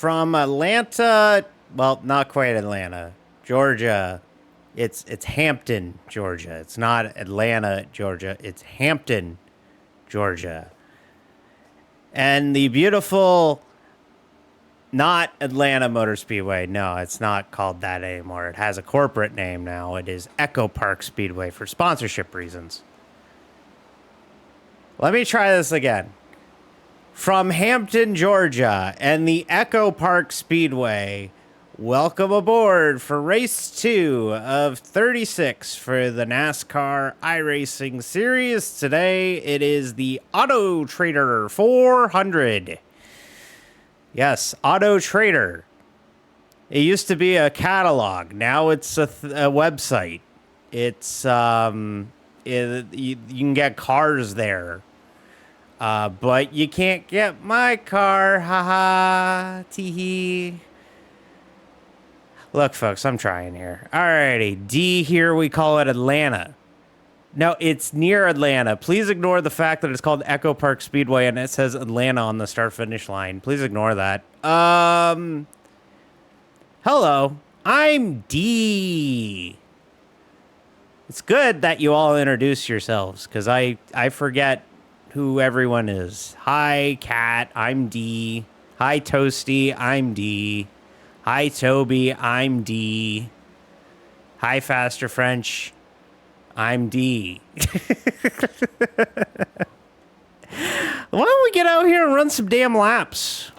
from Atlanta, well, not quite Atlanta, Georgia. It's Hampton, Georgia. It's not Atlanta, Georgia. It's Hampton, Georgia. And the beautiful, not Atlanta Motor Speedway. No, it's not called that anymore. It has a corporate name now. It is Echopark Speedway for sponsorship reasons. Let me try this again. From Hampton, Georgia, and the Echopark Speedway, welcome aboard for race 2 of 36 for the NASCAR iRacing series. Today, it is the AutoTrader 400. Yes, AutoTrader. It used to be a catalog. Now it's a website. It's, you can get cars there. But you can't get my car, haha, teehee. Look, folks, I'm trying here. Alrighty, D here, we call it Atlanta. No, it's near Atlanta. Please ignore the fact that it's called Echopark Speedway and it says Atlanta on the start-finish line. Please ignore that. Hello, I'm D. It's good that you all introduce yourselves, because I forget who everyone is. Hi, Kat, I'm D. Hi, Toasty, I'm D. Hi, Toby, I'm D. Hi, Faster French, I'm D. Why don't we get out here and run some damn laps?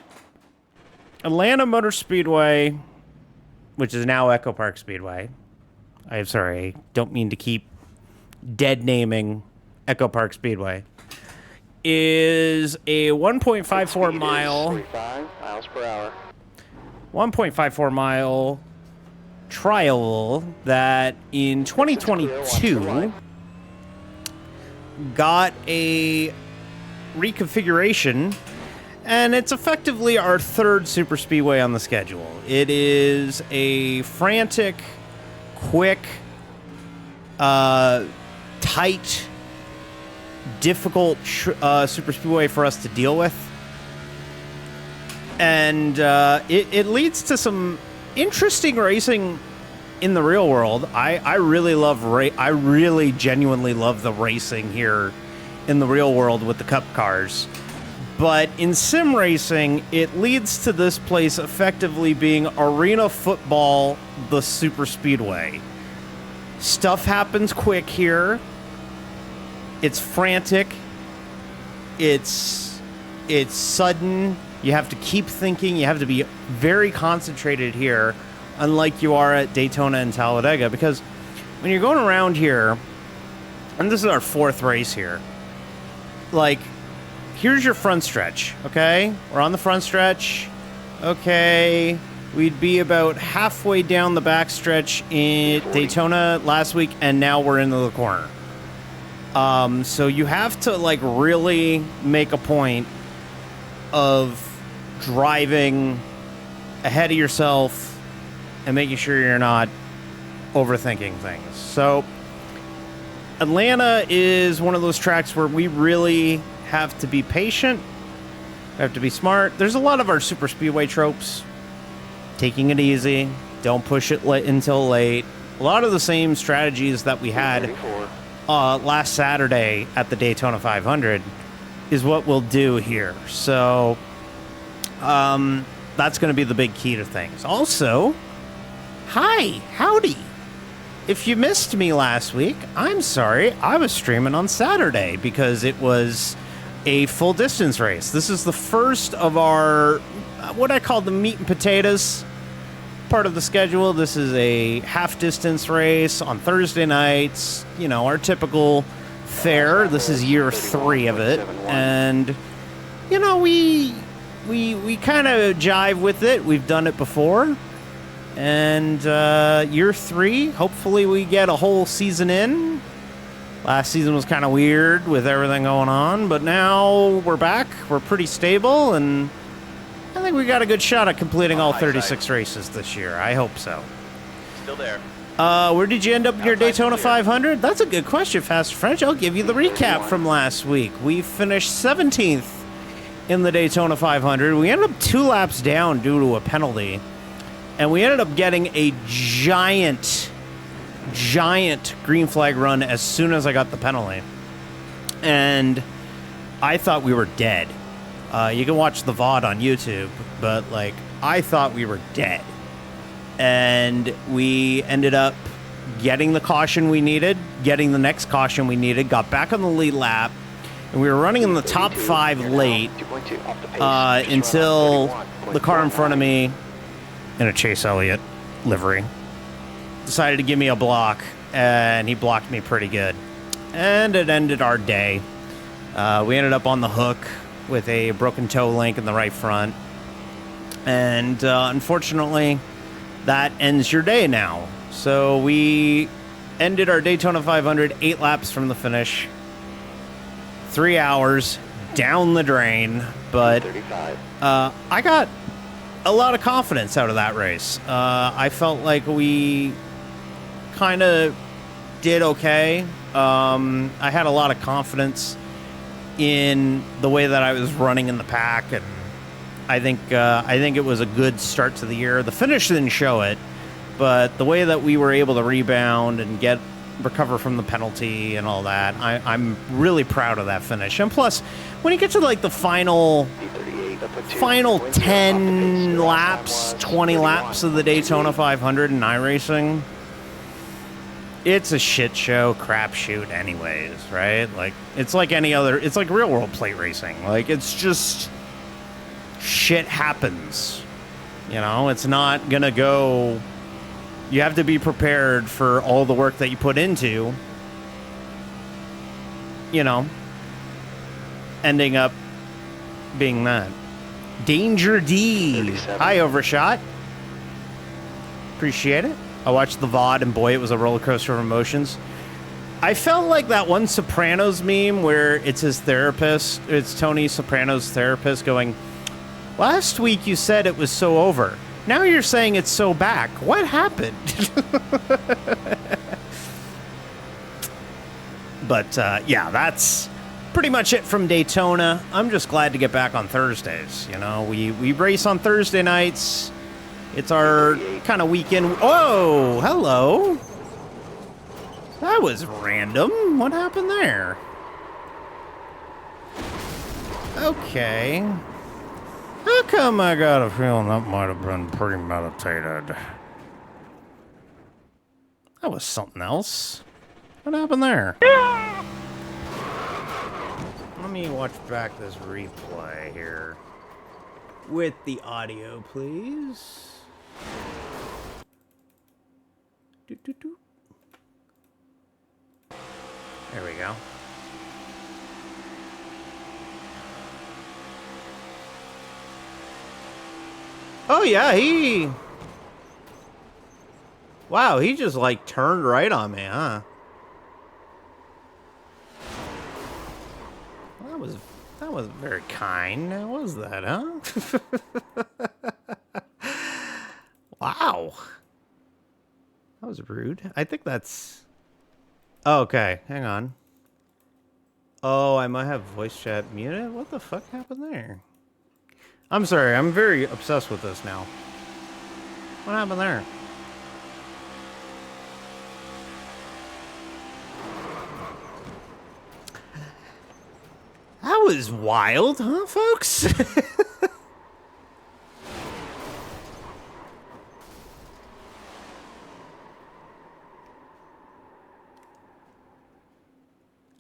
Atlanta Motor Speedway, which is now Echopark Speedway. I'm sorry, don't mean to keep dead naming Echopark Speedway. Is a 1.54 mile, 45 miles per hour. 1.54 mile trial that in 2022 got a reconfiguration, and it's effectively our third super speedway on the schedule. It is a frantic, quick, tight, difficult super speedway for us to deal with, and it leads to some interesting racing in the real world. I really genuinely love the racing here in the real world with the cup cars, but in sim racing it leads to this place effectively being arena football, the super speedway. Stuff happens quick here. It's frantic. It's sudden. You have to keep thinking. You have to be very concentrated here, unlike you are at Daytona and Talladega, because when you're going around here, and this is our fourth race here, like, here's your front stretch, okay? We're on the front stretch. Okay, we'd be about halfway down the back stretch in Daytona last week, and now we're into the corner. So you have to, like, really make a point of driving ahead of yourself and making sure you're not overthinking things. So Atlanta is one of those tracks where we really have to be patient. We have to be smart. There's a lot of our super speedway tropes. Taking it easy. Don't push it until late. A lot of the same strategies that we had last Saturday at the Daytona 500 is what we'll do here. So that's going to be the big key to things. Also, hi, howdy. If you missed me last week, I'm sorry. I was streaming on Saturday because it was a full distance race. This is the first of our, what I call the meat and potatoes part of the schedule. This is a half distance race on Thursday nights, you know, our typical fare. This is year 3 of it, and you know, we kind of jive with it. We've done it before, and year 3, hopefully we get a whole season in. Last season was kind of weird with everything going on, but now we're back. We're pretty stable, and I think we got a good shot at completing all 36 races this year. I hope so. Still there. Where did you end up in your Daytona 500? That's a good question, Fast French. I'll give you the recap from last week. We finished 17th in the Daytona 500. We ended up 2 laps down due to a penalty. And we ended up getting a giant green flag run as soon as I got the penalty. And I thought we were dead. You can watch the VOD on YouTube, but, like, I thought we were dead. And we ended up getting the caution we needed, getting the next caution we needed, got back on the lead lap, and we were running in the top 5 late until the car in front of me, in a Chase Elliott livery, decided to give me a block, and he blocked me pretty good. And it ended our day. We ended up on the hook with a broken toe link in the right front. And unfortunately, that ends your day now. So we ended our Daytona 500 8 laps from the finish. 3 hours down the drain. But I got a lot of confidence out of that race. I felt like we kind of did okay. I had a lot of confidence in the way that I was running in the pack, and I think it was a good start to the year. The finish didn't show it, but the way that we were able to rebound and recover from the penalty and all that, I'm really proud of that finish. And plus, when you get to like the final 10 laps, 20 laps of the Daytona 500 in iRacing, it's a shit show, crapshoot anyways, right? Like, it's like any other, it's like real world plate racing. Like, it's just, shit happens. You know, it's not gonna go, you have to be prepared for all the work that you put into, you know, ending up being that. Danger D. Hi, Overshot. Appreciate it. I watched the VOD, and boy, it was a roller coaster of emotions. I felt like that one Sopranos meme where it's his therapist, it's Tony Soprano's therapist going, last week you said it was so over. Now you're saying it's so back. What happened? But, yeah, that's pretty much it from Daytona. I'm just glad to get back on Thursdays. You know, we race on Thursday nights. It's our kind of weekend. Oh, hello. That was random. What happened there? Okay. How come I got a feeling that might have been premeditated? That was something else. What happened there? Let me watch back this replay here. With the audio, please. There we go. Oh yeah, wow, he just like turned right on me, huh? That was very kind. How was that, huh? Wow. That was rude. I think that's... Oh, okay, hang on. Oh, I might have voice chat muted? What the fuck happened there? I'm sorry, I'm very obsessed with this now. What happened there? That was wild, huh, folks?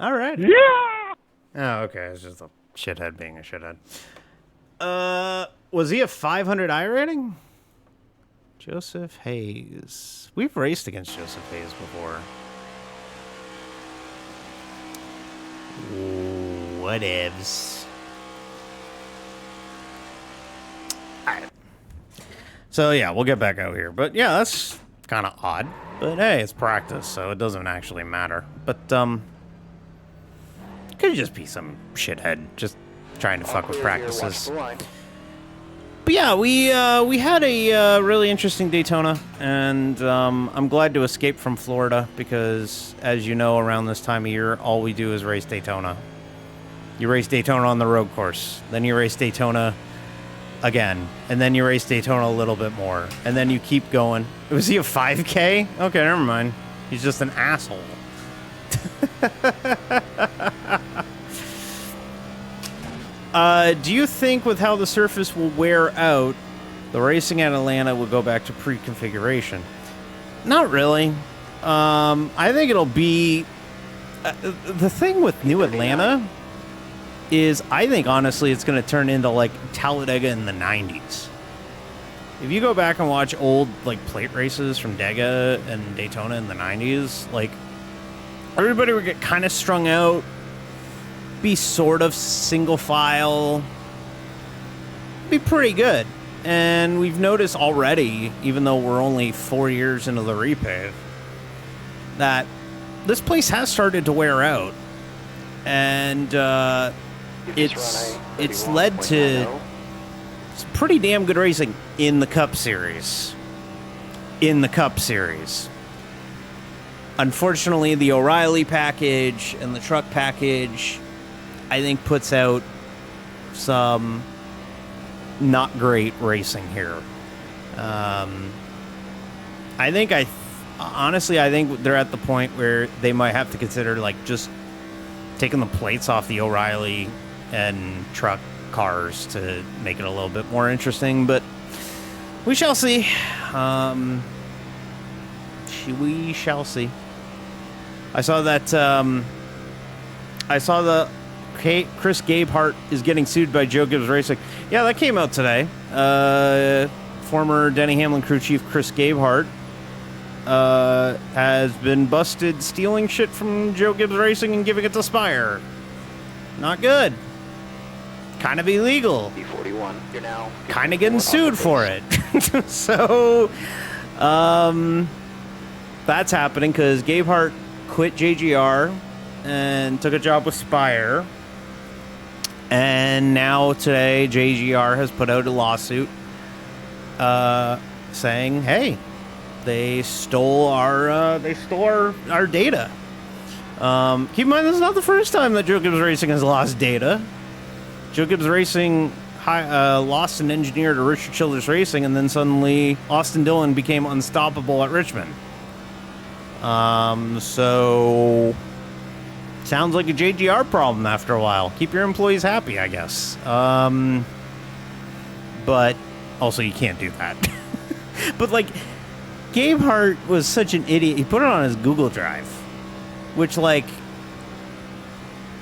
All right. Yeah. Oh, okay. It's just a shithead being a shithead. Was he a 500 I rating? Joseph Hayes. We've raced against Joseph Hayes before. Whatevs. Alright. So, yeah, we'll get back out here. But, yeah, that's kind of odd. But, hey, it's practice, so it doesn't actually matter. But, could just be some shithead just trying to fuck with practices. But yeah, we had a really interesting Daytona, and I'm glad to escape from Florida because, as you know, around this time of year, all we do is race Daytona. You race Daytona on the road course. Then you race Daytona again. And then you race Daytona a little bit more. And then you keep going. Was he a 5K? Okay, never mind. He's just an asshole. Do you think with how the surface will wear out, the racing at Atlanta will go back to pre-configuration? Not really. I think it'll be... the thing with New Atlanta is I think, honestly, it's going to turn into, like, Talladega in the 90s. If you go back and watch old, like, plate races from Dega and Daytona in the 90s, like, everybody would get kind of strung out, be sort of single file, be pretty good. And we've noticed already, even though we're only 4 years into the repave, that this place has started to wear out. And it's led to some pretty damn good racing in the Cup Series. Unfortunately, the O'Reilly package and the truck package, I think, puts out some not great racing here. Honestly, I think they're at the point where they might have to consider, like, just taking the plates off the O'Reilly and truck cars to make it a little bit more interesting, but we shall see. We shall see. I saw that, Chris Gabehart is getting sued by Joe Gibbs Racing. Yeah, that came out today. Former Denny Hamlin crew chief Chris Gabehart has been busted stealing shit from Joe Gibbs Racing and giving it to Spire. Not good. Kind of illegal. B41. You're now kind of getting sued for it. So, that's happening because Gabehart quit JGR and took a job with Spire. And now today, JGR has put out a lawsuit saying, hey, they stole our data. Keep in mind, this is not the first time that Joe Gibbs Racing has lost data. Joe Gibbs Racing lost an engineer to Richard Childress Racing, and then suddenly Austin Dillon became unstoppable at Richmond. So sounds like a JGR problem after a while. Keep your employees happy, I guess. But also you can't do that. But, like, Gabehart was such an idiot. He put it on his Google Drive, which, like,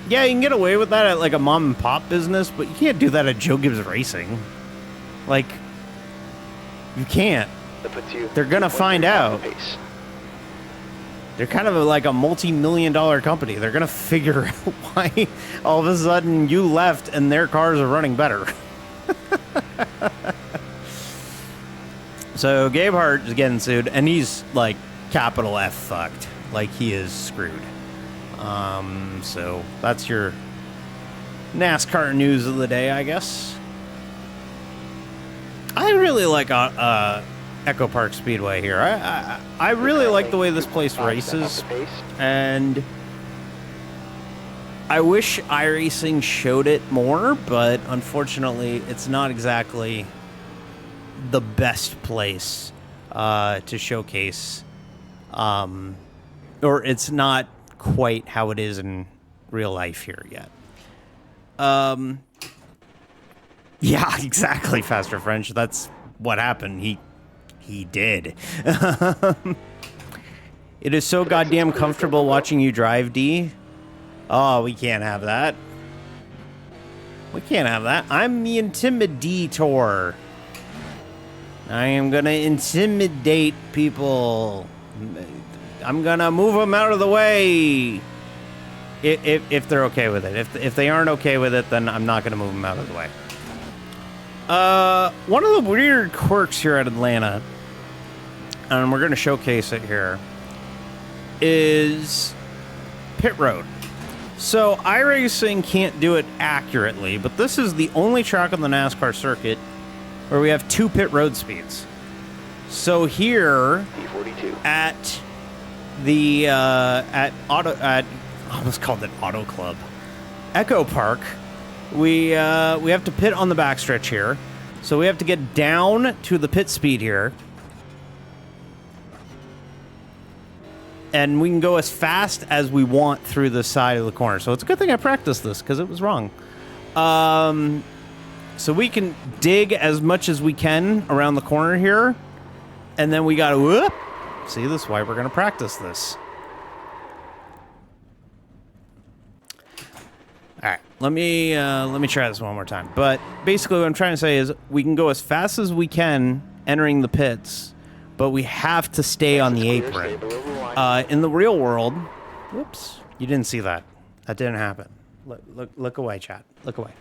yeah, you can get away with that at, like, a mom and pop business, but you can't do that at Joe Gibbs Racing. Like, you can't. They're gonna find out. They're kind of like a multi-million-dollar company. They're gonna figure out why all of a sudden you left and their cars are running better. So Gabehart is getting sued, and he's, like, capital F fucked. Like, he is screwed. So that's your NASCAR news of the day, I guess. I really like Echopark Speedway here. I really like the way this place races, and I wish iRacing showed it more, but unfortunately, it's not exactly the best place to showcase, or it's not quite how it is in real life here yet. Yeah, exactly, Faster French. That's what happened. He did. It is so goddamn comfortable watching you drive, D. Oh, we can't have that. We can't have that. I'm the intimidator. I am gonna intimidate people. I'm gonna move them out of the way. If they're okay with it. If they aren't okay with it, then I'm not gonna move them out of the way. One of the weird quirks here at Atlanta, and we're gonna showcase it here, is pit road. So iRacing can't do it accurately, but this is the only track on the NASCAR circuit where we have 2 pit road speeds. So here at the I almost called it Auto Club. Echopark, we have to pit on the backstretch here. So we have to get down to the pit speed here. And we can go as fast as we want through the side of the corner. So it's a good thing I practiced this, because it was wrong. So we can dig as much as we can around the corner here. And then we got to, whoop. See, this is why we're going to practice this. All right, let me try this one more time. But basically what I'm trying to say is we can go as fast as we can entering the pits, but we have to stay on the apron. In the real world, whoops, you didn't see that. That didn't happen. Look away, chat. Look away.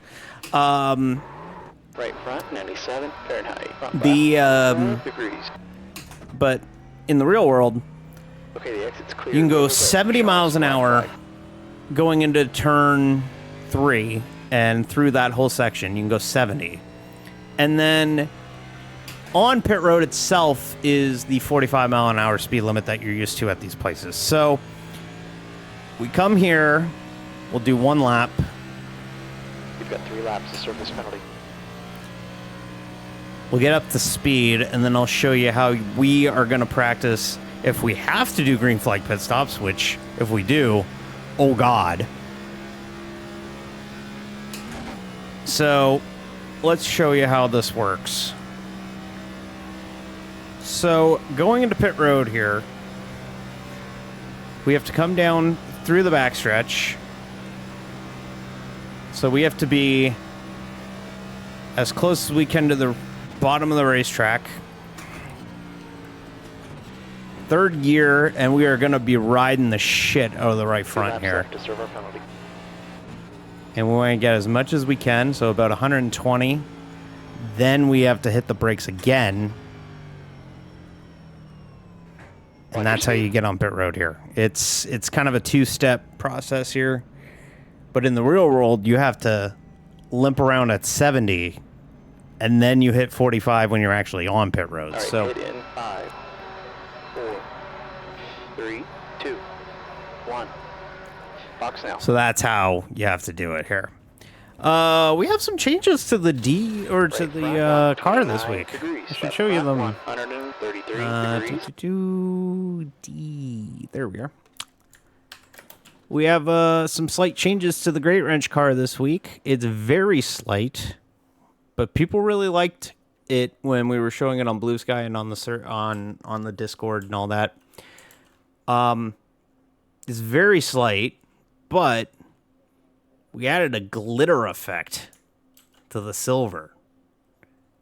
Right front, 97 Fahrenheit. Front degrees. But in the real world, okay, the exit's clear. You can go 70 miles an hour going into turn 3, and through that whole section, you can go 70. And then on pit road itself is the 45 mile an hour speed limit that you're used to at these places. So we come here, we'll do 1 lap. You've got 3 laps to serve this penalty. We'll get up to speed, and then I'll show you how we are going to practice if we have to do green flag pit stops, which, if we do, oh God. So, let's show you how this works. So, going into pit road here, we have to come down through the backstretch. So we have to be as close as we can to the bottom of the racetrack. 3rd gear, and we are going to be riding the shit out of the right front here. And we want to get as much as we can, so about 120. Then we have to hit the brakes again. And that's how you get on pit road here. It's kind of a 2-step process here. But in the real world, you have to limp around at 70. And then you hit 45 when you're actually on pit road. All right, so hit in 5, 4, 3, 2, 1. Box now. So that's how you have to do it here. We have some changes to the car this week. I should show you them. 133 degrees. D. There we are. We have some slight changes to the Great Wrench car this week. It's very slight, but people really liked it when we were showing it on Blue Sky and on the Discord and all that. It's very slight, but we added a glitter effect to the silver,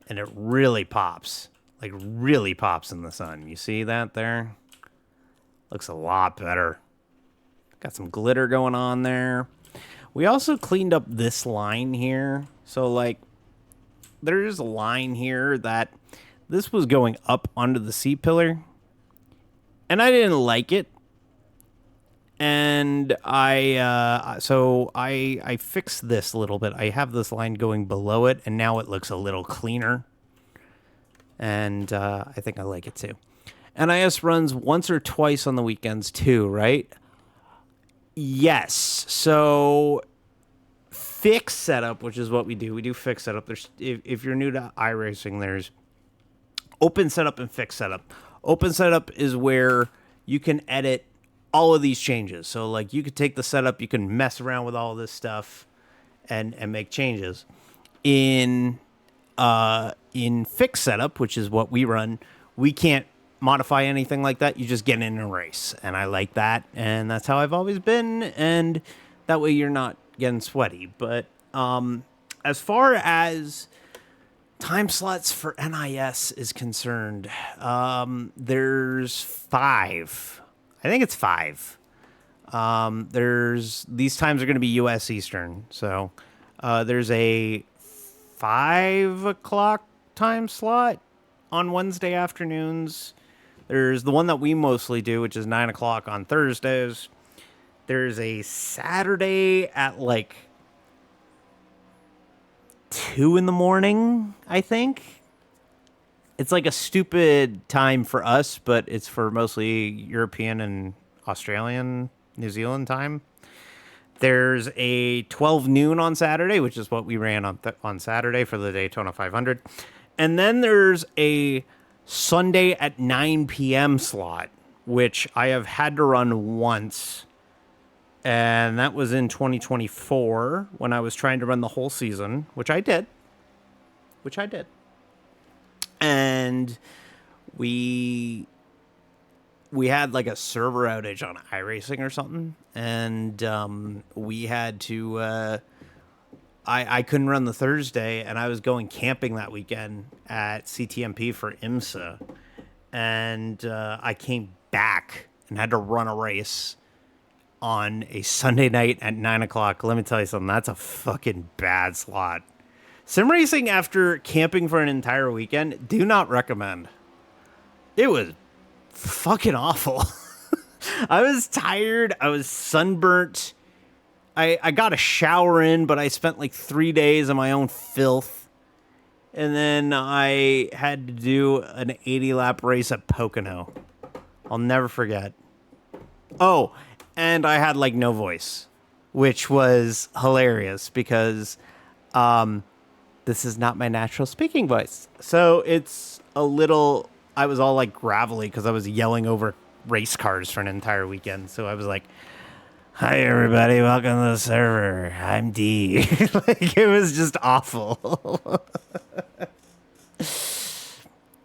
and it really pops. Like, really pops in the sun. You see that there? Looks a lot better. Got some glitter going on there. We also cleaned up this line here. So, like, there's a line here that this was going up onto the C-pillar, and I didn't like it. And I fixed this a little bit. I have this line going below it, and now it looks a little cleaner. And I think I like it too. NIS runs once or twice on the weekends too, right? Yes. So fixed setup, which is what we do fixed setup. There's if you're new to iRacing, there's open setup and fixed setup. Open setup is where you can edit all of these changes. So like you could take the setup, you can mess around with all this stuff and make changes. In fixed setup, which is what we run, we can't modify anything like that. You just get in a race, and I like that, and that's how I've always been, and that way you're not getting sweaty. But as far as time slots for NIS is concerned, there's 5. I think it's 5. These times are going to be U.S. Eastern, so there's a 5 o'clock time slot on Wednesday afternoons. There's the one that we mostly do, which is 9 o'clock on Thursdays. There's a Saturday at like 2 in the morning, I think. It's like a stupid time for us, but it's for mostly European and Australian, New Zealand time. There's a 12 noon on Saturday, which is what we ran on Saturday for the Daytona 500. And then there's a Sunday at 9 p.m. slot, which I have had to run once. And that was in 2024 when I was trying to run the whole season, which I did. And we had like a server outage on iRacing or something, and we had to I couldn't run the Thursday, and I was going camping that weekend at CTMP for IMSA, and I came back and had to run a race on a Sunday night at 9 o'clock. Let me tell you something, that's a fucking bad slot. Sim racing after camping for an entire weekend, do not recommend. It was fucking awful. I was tired. I was sunburnt. I got a shower in, but I spent like 3 days in my own filth. And then I had to do an 80-lap race at Pocono. I'll never forget. Oh, and I had like no voice, which was hilarious because this is not my natural speaking voice. So it's a little, I was all like gravelly because I was yelling over race cars for an entire weekend. So I was like, hi, everybody. Welcome to the server. I'm D. Like, it was just awful.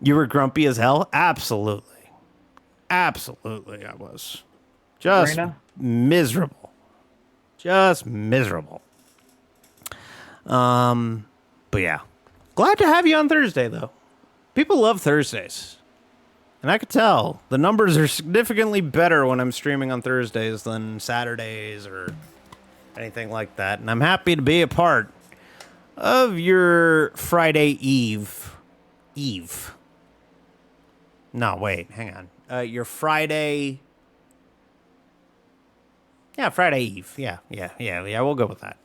You were grumpy as hell? Absolutely. Absolutely, I was. Just miserable. Just miserable. But yeah. Glad to have you on Thursday, though. People love Thursdays. And I could tell the numbers are significantly better when I'm streaming on Thursdays than Saturdays or anything like that. And I'm happy to be a part of your Friday Eve. No, wait, hang on. Your Friday. Yeah, Friday Eve. Yeah, we'll go with that.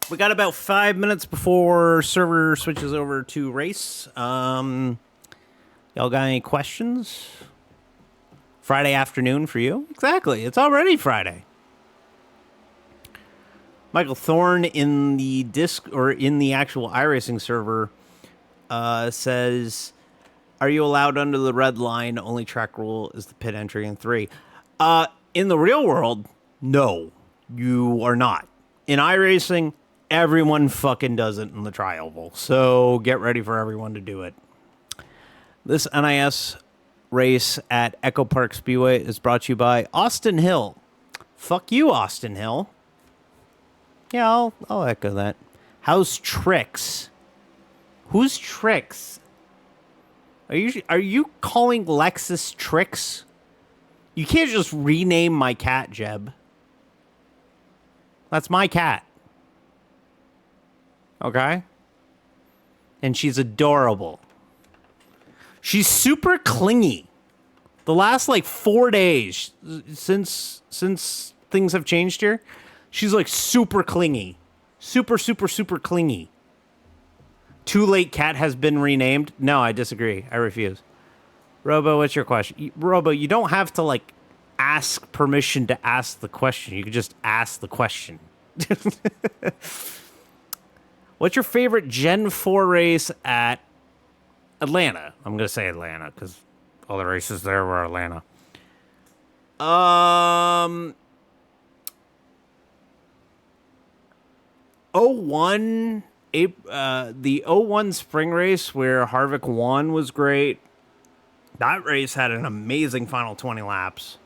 We got about 5 minutes before server switches over to race. Y'all got any questions? Friday afternoon for you? Exactly. It's already Friday. Michael Thorne in the in the actual iRacing server says, are you allowed under the red line? Only track rule is the pit entry in 3. In the real world, no, you are not. In iRacing, everyone fucking does it in the tri-oval, so get ready for everyone to do it. This NIS race at Echopark Speedway is brought to you by Austin Hill. Fuck you, Austin Hill. Yeah, I'll echo that. How's Trix? Who's Trix? Are you calling Lexus Trix? You can't just rename my cat, Jeb. That's my cat. Okay? And she's adorable. She's super clingy. The last, 4 days since things have changed here, she's, super clingy. Super clingy. Too Late Cat has been renamed. No, I disagree. I refuse. Robo, what's your question? Robo, you don't have to, ask permission to ask the question. You can just ask the question. What's your favorite Gen 4 race at Atlanta? I'm going to say Atlanta because all the races there were Atlanta. The 01 spring race where Harvick won was great. That race had an amazing final 20 laps.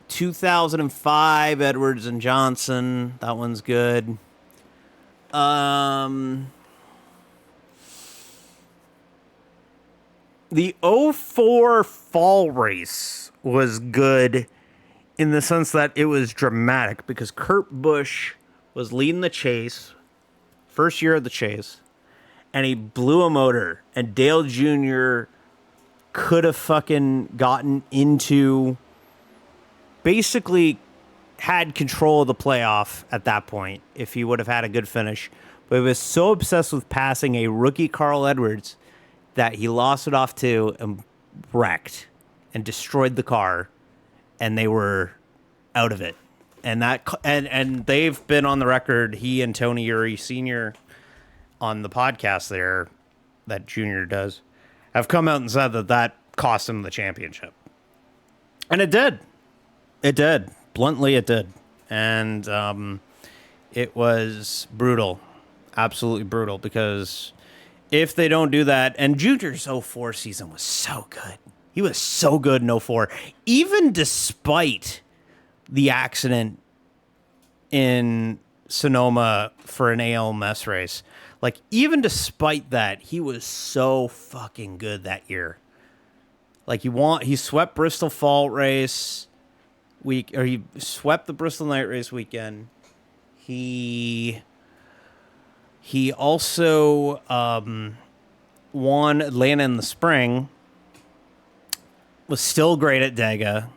2005 Edwards and Johnson, that one's good. The 04 fall race was good in the sense that it was dramatic because Kurt Busch was leading the chase, first year of the chase, and he blew a motor, and Dale Jr. could have fucking gotten into, basically had control of the playoff at that point if he would have had a good finish. But he was so obsessed with passing a rookie Carl Edwards that he lost it off to and wrecked. and destroyed the car, and they were out of it. And they've been on the record, he and Tony Uri Sr. on the podcast there that Junior does, have come out and said that cost him the championship. And it did. It did. Bluntly, it did. And it was brutal. Absolutely brutal. Because if they don't do that, and Junior's 04 season was so good. He was so good in 04. Even despite the accident in Sonoma for an ALMS race. Like, even despite that, he was so fucking good that year. Like, he swept Bristol Fall race week, or he swept the Bristol Night Race weekend. He also won Atlanta in the spring. Was still great at Dega.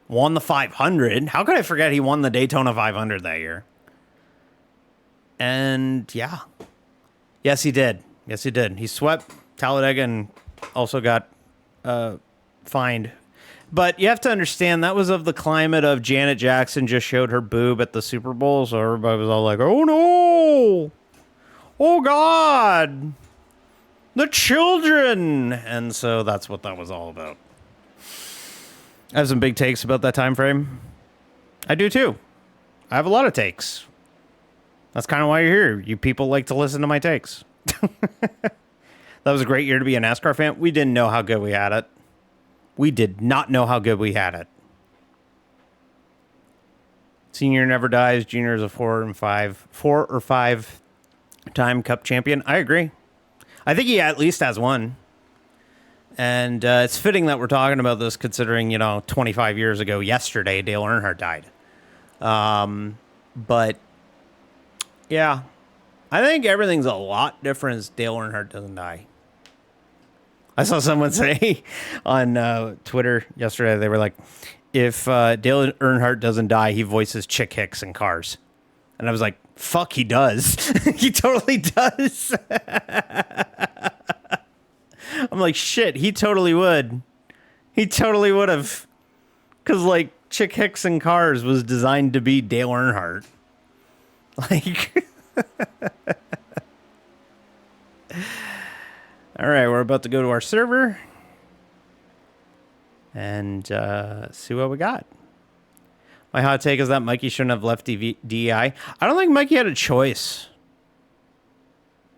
Won the 500. How could I forget he won the Daytona 500 that year? And yeah. Yes, he did. Yes, he did. He swept Talladega and also got fined. But you have to understand, that was of the climate of Janet Jackson just showed her boob at the Super Bowl, so everybody was all like, oh no! Oh God! The children! And so that's what that was all about. I have some big takes about that time frame. I do too. I have a lot of takes. That's kind of why you're here. You people like to listen to my takes. That was a great year to be a NASCAR fan. We didn't know how good we had it. We did not know how good we had it. Senior never dies. Junior is a 4 or 5 time Cup champion. I agree. I think he at least has one. And it's fitting that we're talking about this considering, 25 years ago yesterday, Dale Earnhardt died. But yeah, I think everything's a lot different as Dale Earnhardt doesn't die. I saw someone say on Twitter yesterday, they were like, if Dale Earnhardt doesn't die, he voices Chick Hicks in Cars. And I was like, fuck, he does. He totally does. I'm like, shit, he totally would. He totally would have. Because, like, Chick Hicks in Cars was designed to be Dale Earnhardt. Like... All right, we're about to go to our server and see what we got. My hot take is that Mikey shouldn't have left DEI. I don't think Mikey had a choice.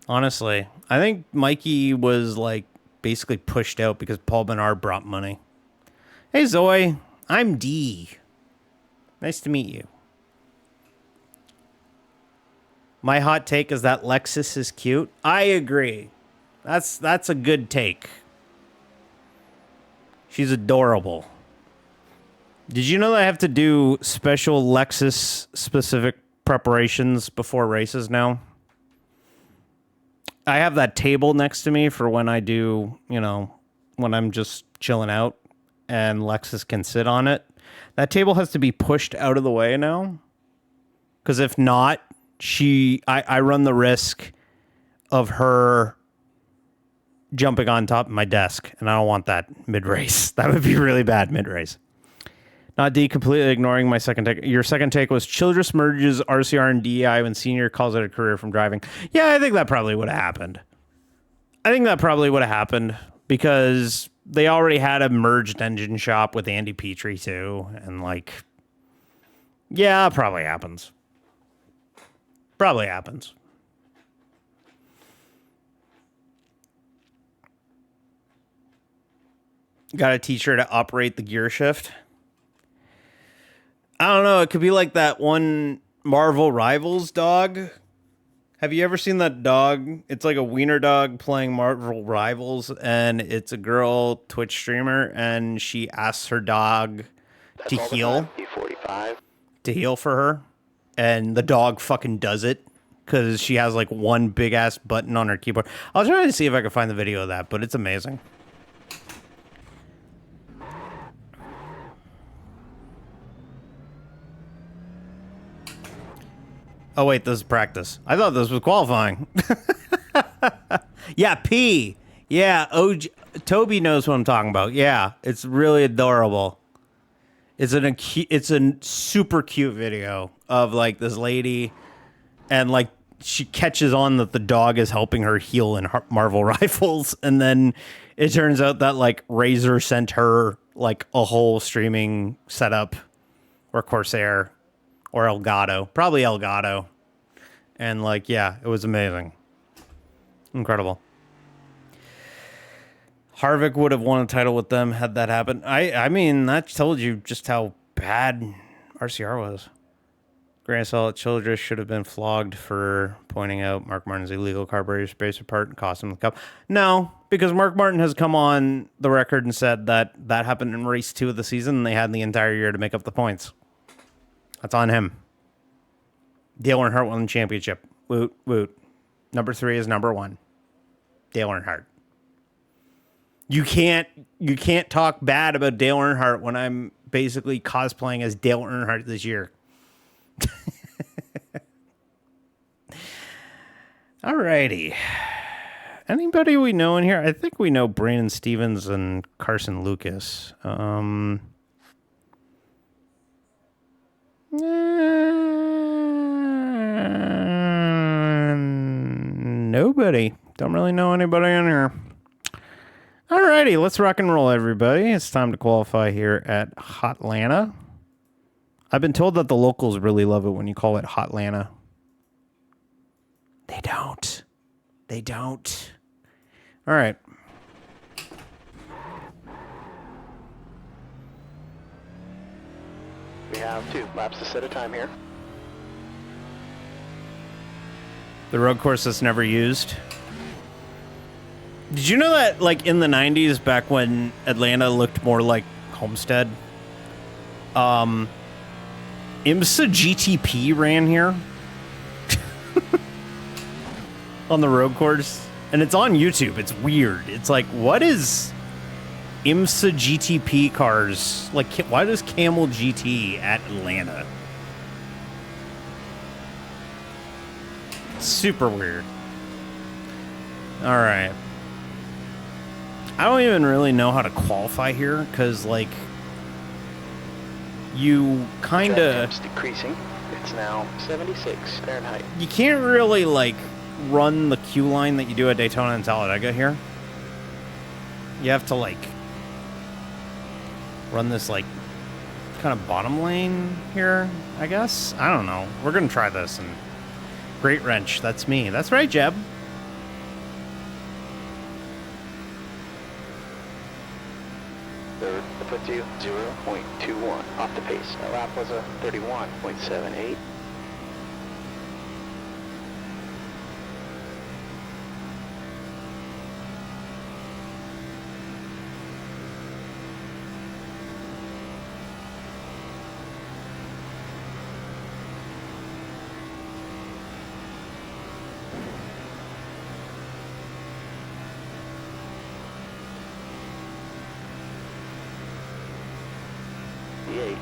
Honestly, I think Mikey was like basically pushed out because Paul Bernard brought money. Hey, Zoe, I'm D. Nice to meet you. My hot take is that Lexus is cute. I agree. That's a good take. She's adorable. Did you know that I have to do special Lexus specific preparations before races now? I have that table next to me for when I do, when I'm just chilling out and Lexus can sit on it. That table has to be pushed out of the way now. Because if not, I run the risk of her jumping on top of my desk, and I don't want that mid-race. That would be really bad mid-race. Not D, completely ignoring my second take. Your second take was Childress merges RCR and DEI when Senior calls it a career from driving. Yeah, I think that probably would have happened. Because they already had a merged engine shop with Andy Petrie too, and yeah, probably happens. Probably happens. Got to teach her to operate the gear shift. I don't know. It could be like that one Marvel Rivals dog. Have you ever seen that dog? It's like a wiener dog playing Marvel Rivals, and it's a girl Twitch streamer, and she asks her dog to heal. To heal for her. And the dog fucking does it because she has like one big ass button on her keyboard. I'll try to see if I can find the video of that, but it's amazing. Oh, wait, this is practice. I thought this was qualifying. Yeah, P. Yeah, Toby knows what I'm talking about. Yeah, it's really adorable. It's a super cute video of like this lady, and like she catches on that the dog is helping her heal in Marvel Rifles, and then it turns out that like Razer sent her like a whole streaming setup, or Corsair, or Elgato, probably Elgato, and like yeah, it was amazing, incredible. Harvick would have won a title with them had that happened. I mean, that told you just how bad RCR was. Grant Salt Childress should have been flogged for pointing out Mark Martin's illegal carburetor spacer part and cost him the cup. No, because Mark Martin has come on the record and said that that happened in race 2 of the season and they had the entire year to make up the points. That's on him. Dale Earnhardt won the championship. Woot, woot. Number 3 is number 1. Dale Earnhardt. You can't talk bad about Dale Earnhardt when I'm basically cosplaying as Dale Earnhardt this year. Alrighty. Anybody we know in here? I think we know Brandon Stevens and Carson Lucas. Nobody. Don't really know anybody in here. Alrighty, let's rock and roll, everybody. It's time to qualify here at Hotlanta. I've been told that the locals really love it when you call it Hotlanta. They don't. They don't. All right. We have 2 laps to set a time here. The road course that's never used. Did you know that, like, in the 90s, back when Atlanta looked more like Homestead, IMSA GTP ran here on the road course, and it's on YouTube. It's weird. It's like, what is IMSA GTP cars? Like, why does Camel GT at Atlanta? Super weird. All right. I don't even really know how to qualify here, because, like, you kind of... decreasing. It's now 76 Fahrenheit. You can't really, like, run the queue line that you do at Daytona and Talladega here. You have to, like, run this, like, kind of bottom lane here, I guess. I don't know. We're going to try this. And Great Wrench, that's me. That's right, Jeb. Third, that puts you 0.21 off the pace. That lap was a 31.78.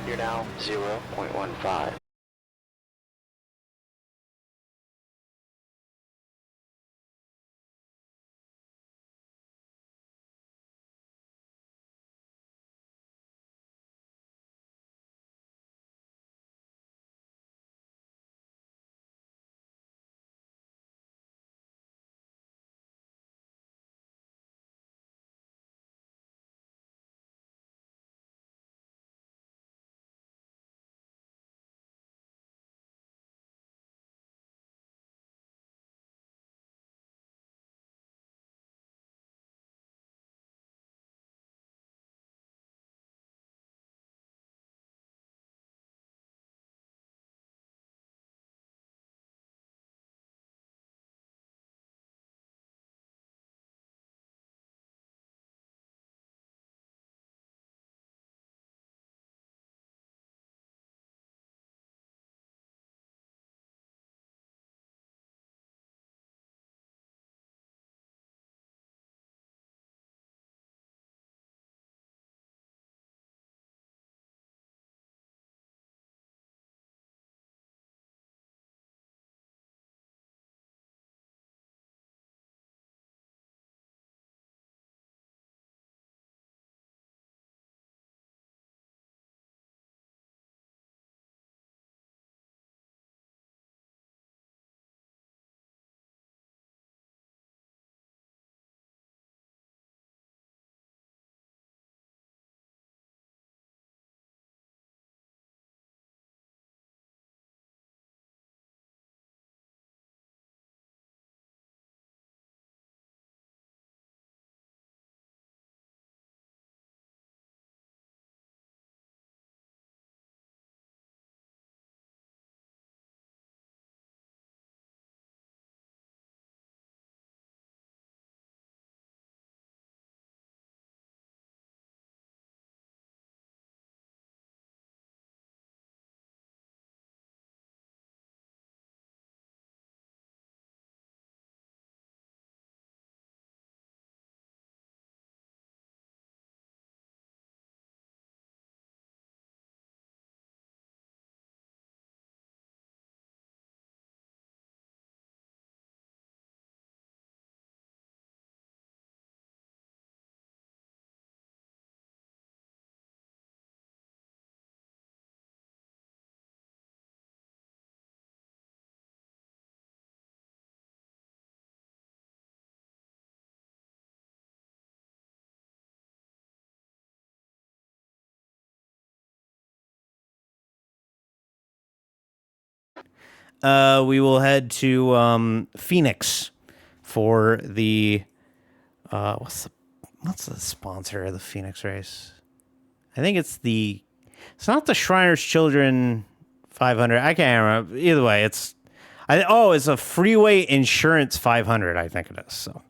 You're now 0.15. we will head to Phoenix for the what's the sponsor of the Phoenix race? I think it's not the Shriners Children 500. I can't remember. Either way, it's a Freeway Insurance 500. I think it is. So,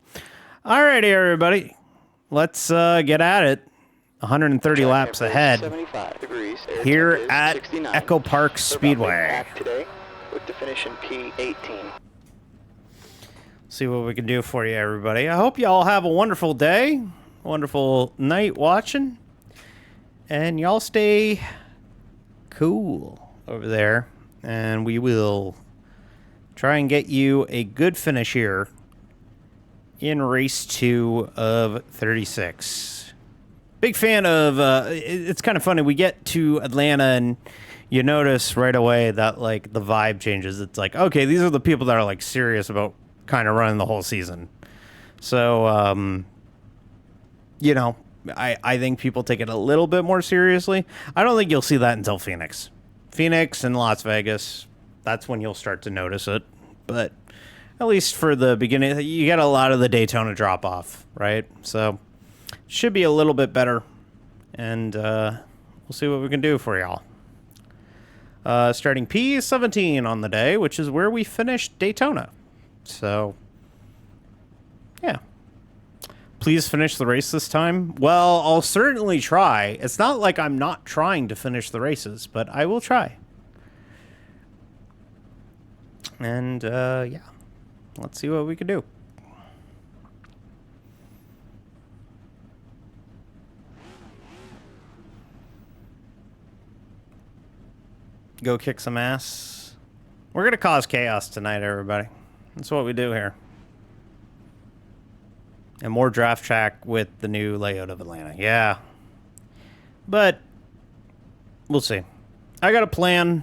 alrighty, everybody, let's get at it. 130 laps ahead 75 degrees. here at Echopark Speedway. Today with the finish in P18. See what we can do for you, everybody. I hope you all have a wonderful day, wonderful night watching, and y'all stay cool over there, and we will try and get you a good finish here in race 2 of 36. Big fan of, it's kind of funny, we get to Atlanta and you notice right away that, like, the vibe changes. It's like, okay, these are the people that are, like, serious about kind of running the whole season. So, you know, I think people take it a little bit more seriously. I don't think you'll see that until Phoenix. Phoenix and Las Vegas, that's when you'll start to notice it. But at least for the beginning, you get a lot of the Daytona drop-off, right? So should be a little bit better, and we'll see what we can do for y'all. Starting P17 on the day, which is where we finished Daytona. So, yeah. Please finish the race this time. Well, I'll certainly try. It's not like I'm not trying to finish the races, but I will try. And, yeah. Let's see what we can do. Go kick some ass. We're going to cause chaos tonight, everybody. That's what we do here. And more draft track with the new layout of Atlanta. Yeah. But we'll see. I got a plan.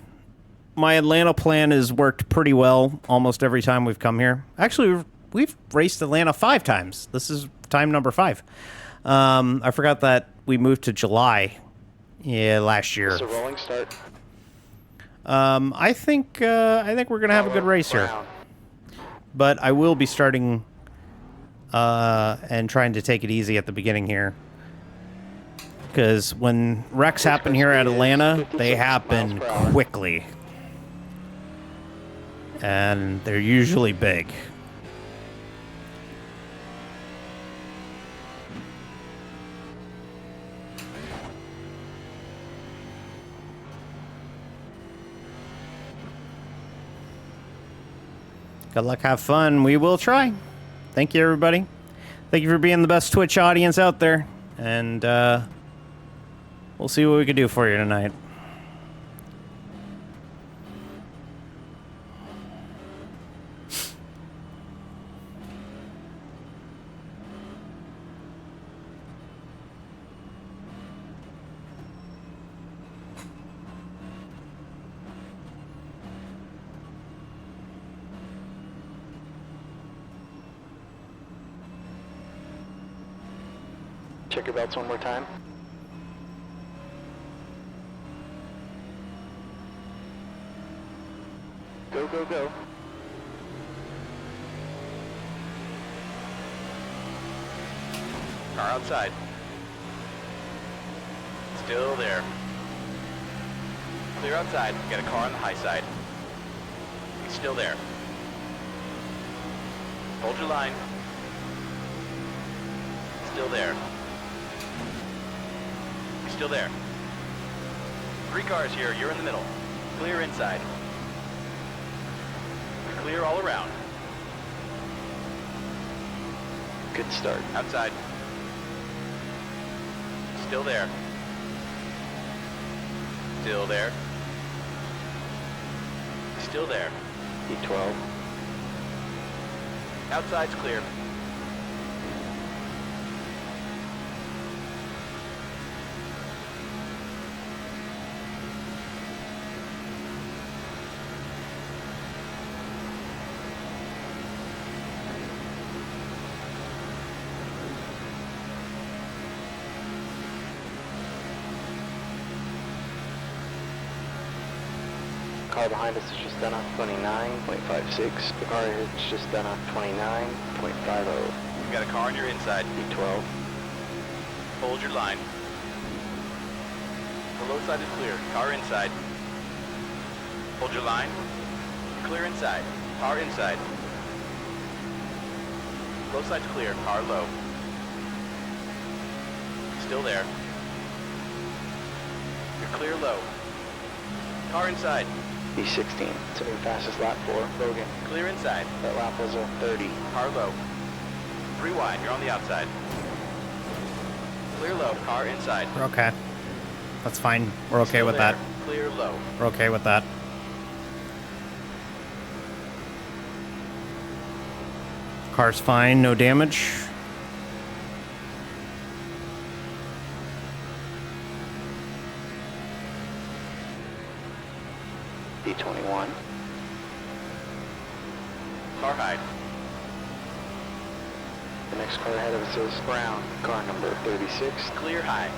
My Atlanta plan has worked pretty well almost every time we've come here. Actually, we've raced Atlanta 5 times. This is time number 5. I forgot that we moved to July last year. It's a rolling start. I think we're gonna have a good race here, but I will be starting and trying to take it easy at the beginning here, because when wrecks happen here at Atlanta, they happen quickly, and they're usually big. Good luck, have fun. We will try. Thank you, everybody. Thank you for being the best Twitch audience out there. And we'll see what we can do for you tonight. Check your belts one more time. Go, go, go. Car outside. Still there. Clear outside. Got a car on the high side. He's still there. Hold your line. Still there. He's still there. 3 cars here. You're in the middle. Clear inside. Clear all around. Good start. Outside. Still there. Still there. Still there. E12. Outside's clear. car behind us has just done a 29.56. The car ahead has just done a 29.50. You've got a car on your inside. V12. Hold your line. The low side is clear. Car inside. Hold your line. Clear inside. Car inside. Low side's clear. Car low. Still there. You're clear low. Car inside. V16. It's a new fastest lap for Logan. Clear inside. That lap was a 30. Car low. 3 wide. You're on the outside. Clear low. Car inside. We're okay. That's fine. We're okay Still with there. that. Clear low. We're okay with that. Car's fine, no damage. V21. Car high. The next car ahead of us is Brown, car number 36. Clear high.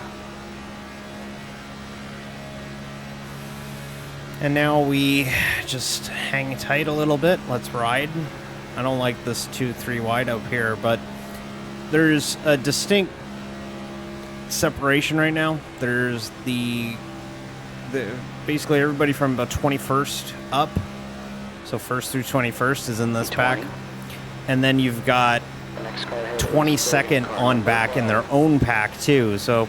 And now we just hang tight a little bit. Let's ride. I don't like this 2-3 wide up here, but there's a distinct separation right now. There's the basically everybody from about 21st up. So 1st through 21st is in this pack. And then you've got The next car ahead of us is 22nd car on number back in 12. their own pack too. So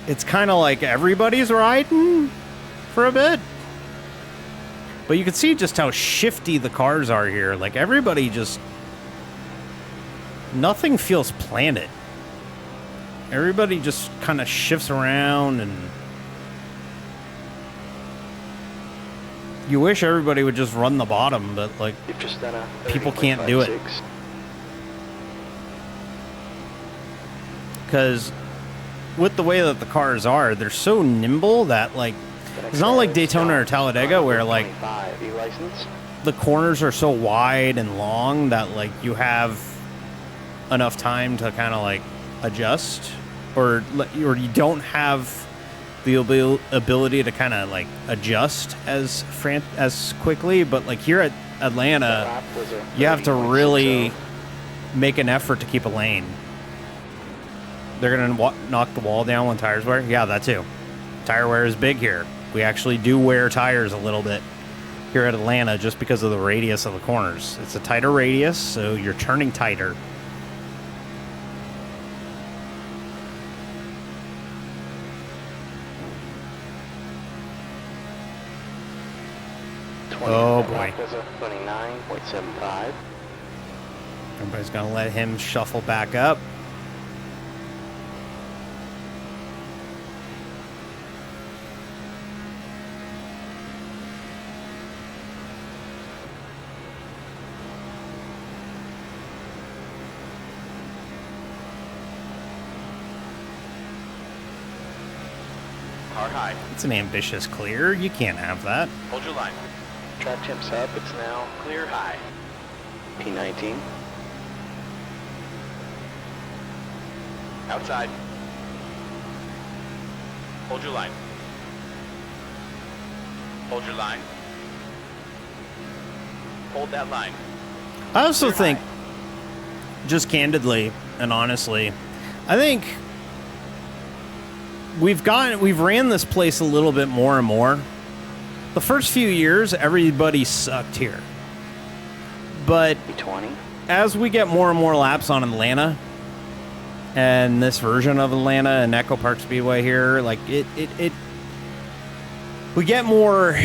it's kind of like everybody's riding for a bit. But you can see just how shifty the cars are here. Like everybody just, nothing feels planted. Everybody just kind of shifts around, and you wish everybody would just run the bottom, but like You've just done a people can't do it. 30.56. because with the way that the cars are, they're so nimble that like it's not like Daytona or Talladega where like the corners are so wide and long that like you have enough time to kind of like adjust, or you don't have the ability to kind of like adjust as quickly. But like here at Atlanta, you have to really make an effort to keep a lane. They're gonna knock the wall down when tires wear. Yeah, that too. Tire wear is big here. We actually do wear tires a little bit here at Atlanta just because of the radius of the corners. It's a tighter radius, so you're turning tighter. Oh boy. 29.75. Everybody's gonna let him shuffle back up. Car high. It's an ambitious clear. You can't have that. Hold your line. Track temps up. It's now Clear high. P19. Outside. Hold your line. Hold your line. Hold that line. I also Clear think, high. just candidly and honestly, I think we've ran this place a little bit more and more. The first few years, everybody sucked here. But P20. as we get more and more laps on Atlanta, and this version of Atlanta and Echopark Speedway here, like we get more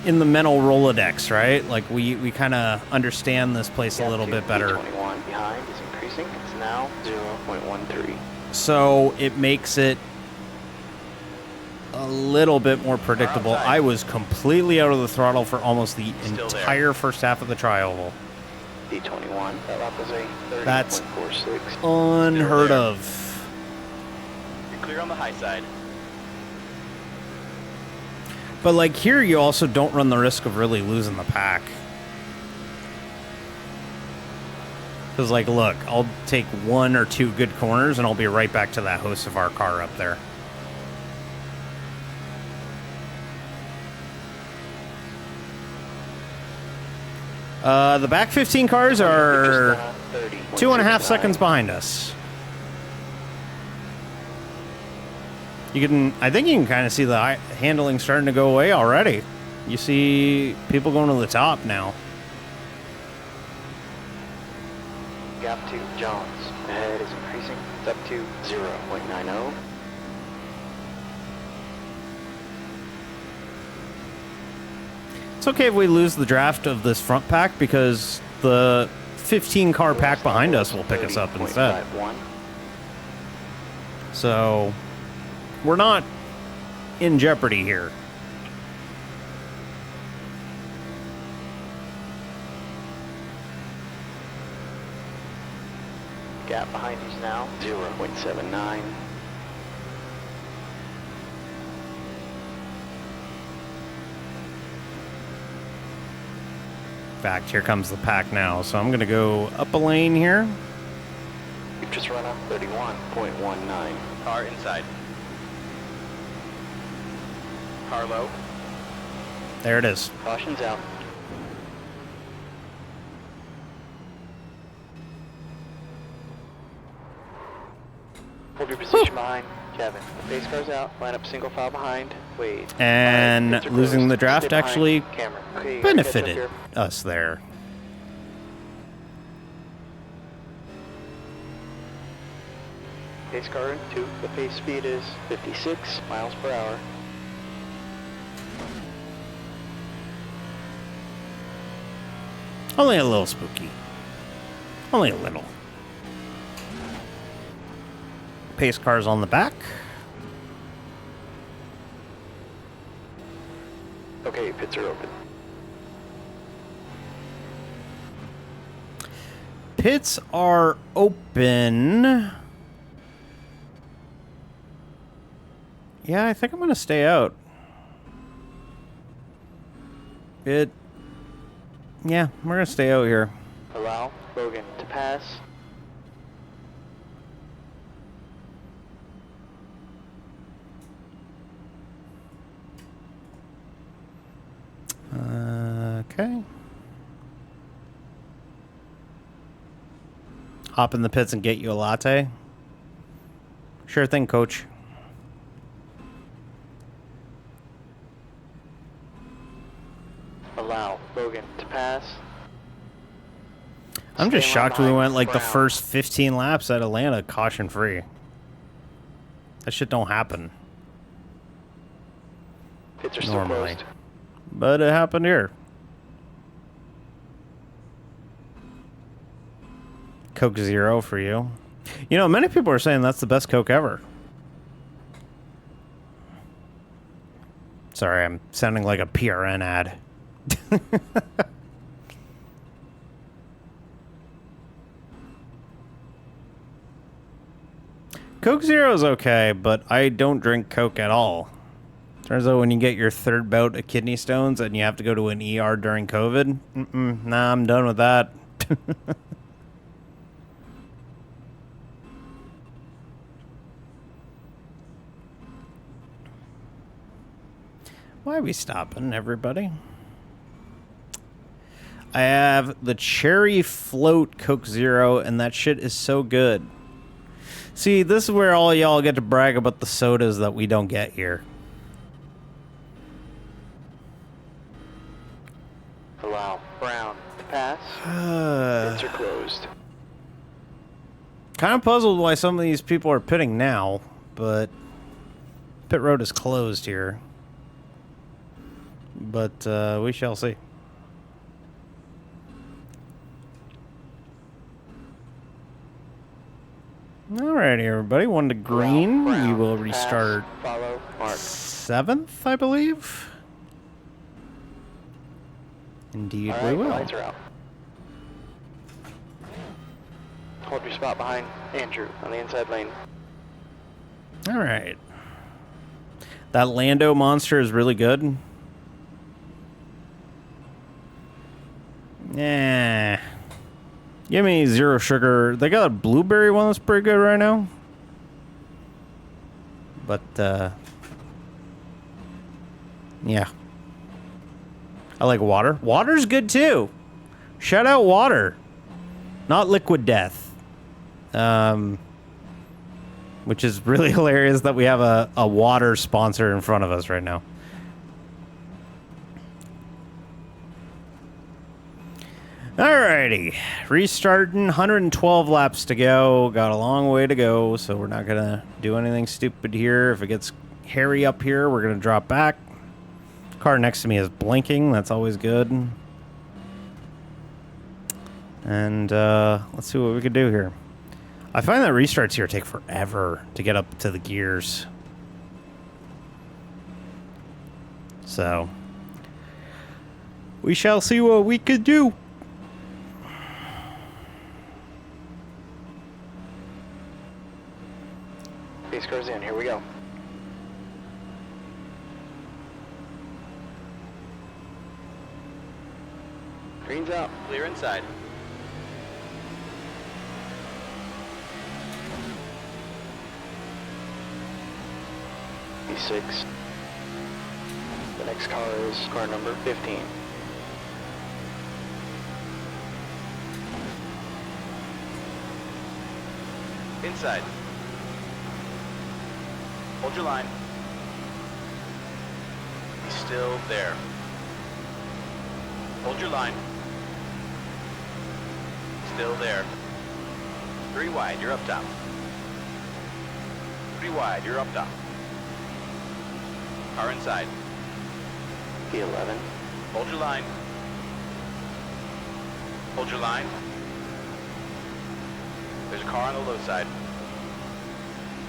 in the mental Rolodex, right? Like we kind of understand this place a little bit better. P21 behind is increasing. It's now 0.13. So it makes it a little bit more predictable. outside. I was completely out of the throttle for almost the Still there. entire first half of the tri-oval. P21. That lap was a 30.46. That's unheard there. of. You're clear on the high side. But like here, you also don't run the risk of really losing the pack. Because like, look, I'll take 1 or 2 good corners and I'll be right back to that host of our car up there. The back 15 cars are 30.69. 2.5 seconds behind us. You can, I think you can kind of see the handling starting to go away already. You see people going to the top now. Gap to Jones. Ahead is increasing. It's up to 0.90. It's okay if we lose the draft of this front pack because the 15 car pack behind us will pick us up instead. 30.51. So we're not in jeopardy here. Gap behind you now, 0.79. In fact, here comes the pack now. So I'm going to go up a lane here. You've just run up 31.19. Car inside. Car low. There it is. Caution's out. Hold your position behind Kevin. The pace car's out. Line up single file behind. Wade. And Alright, pits are losing closed. the draft Stay behind actually Cameron. Okay, you gotta catch up benefited here. us there. Pace car in 2. The pace speed is 56 miles per hour. Only a little spooky. Only a little. Pace cars on the back. Okay, pits are open. Pits are open. Yeah, I think I'm going to stay out. Yeah, we're going to stay out here. Allow Logan to pass. Okay. Hop in the pits and get you a latte. Sure thing, coach. Allow Logan to pass. I'm just Stay line shocked we behind went like the Brown. first 15 laps at Atlanta caution free. That shit don't happen Pits are still normally. closed. But it happened here. Coke Zero for you. You know, many people are saying that's the best Coke ever. Sorry, I'm sounding like a PRN ad. Coke Zero is okay, but I don't drink Coke at all. Turns out when you get your third bout of kidney stones and you have to go to an ER during COVID, nah, I'm done with that. Why are we stopping, everybody? I have the cherry float Coke Zero, and that shit is so good. See, this is where all y'all get to brag about the sodas that we don't get here. Allow Brown to pass. Pits are closed. Kind of puzzled why some of these people are pitting now, but pit road is closed here. But we shall see. Alrighty, everybody. 1 to green. Brown We will to restart pass. Follow Mark. 7th, I believe. Indeed, All we right, will. lights are out. Hold your spot behind Andrew on the inside lane. All right. That Lando monster is really good. Yeah. Give me zero sugar. They got a blueberry one that's pretty good right now. But, yeah. I like water. Water's good too. Shout out water. Not liquid death. Which is really hilarious that we have a water sponsor in front of us right now. Alrighty. Restarting. 112 laps to go. Got a long way to go, so we're not going to do anything stupid here. If it gets hairy up here, we're going to drop back. Car next to me is blinking. That's always good. And let's see what we can do here. I find that restarts here take forever to get up to the gears. So, we shall see what we could do. Base car's in, here we go. Green's out. Clear inside. E6. The next car is car number 15. Inside. Hold your line. He's still there. Hold your line. Still there. 3 wide, you're up top. 3 wide, you're up top. Car inside. P11. Hold your line. Hold your line. There's a car on the low side.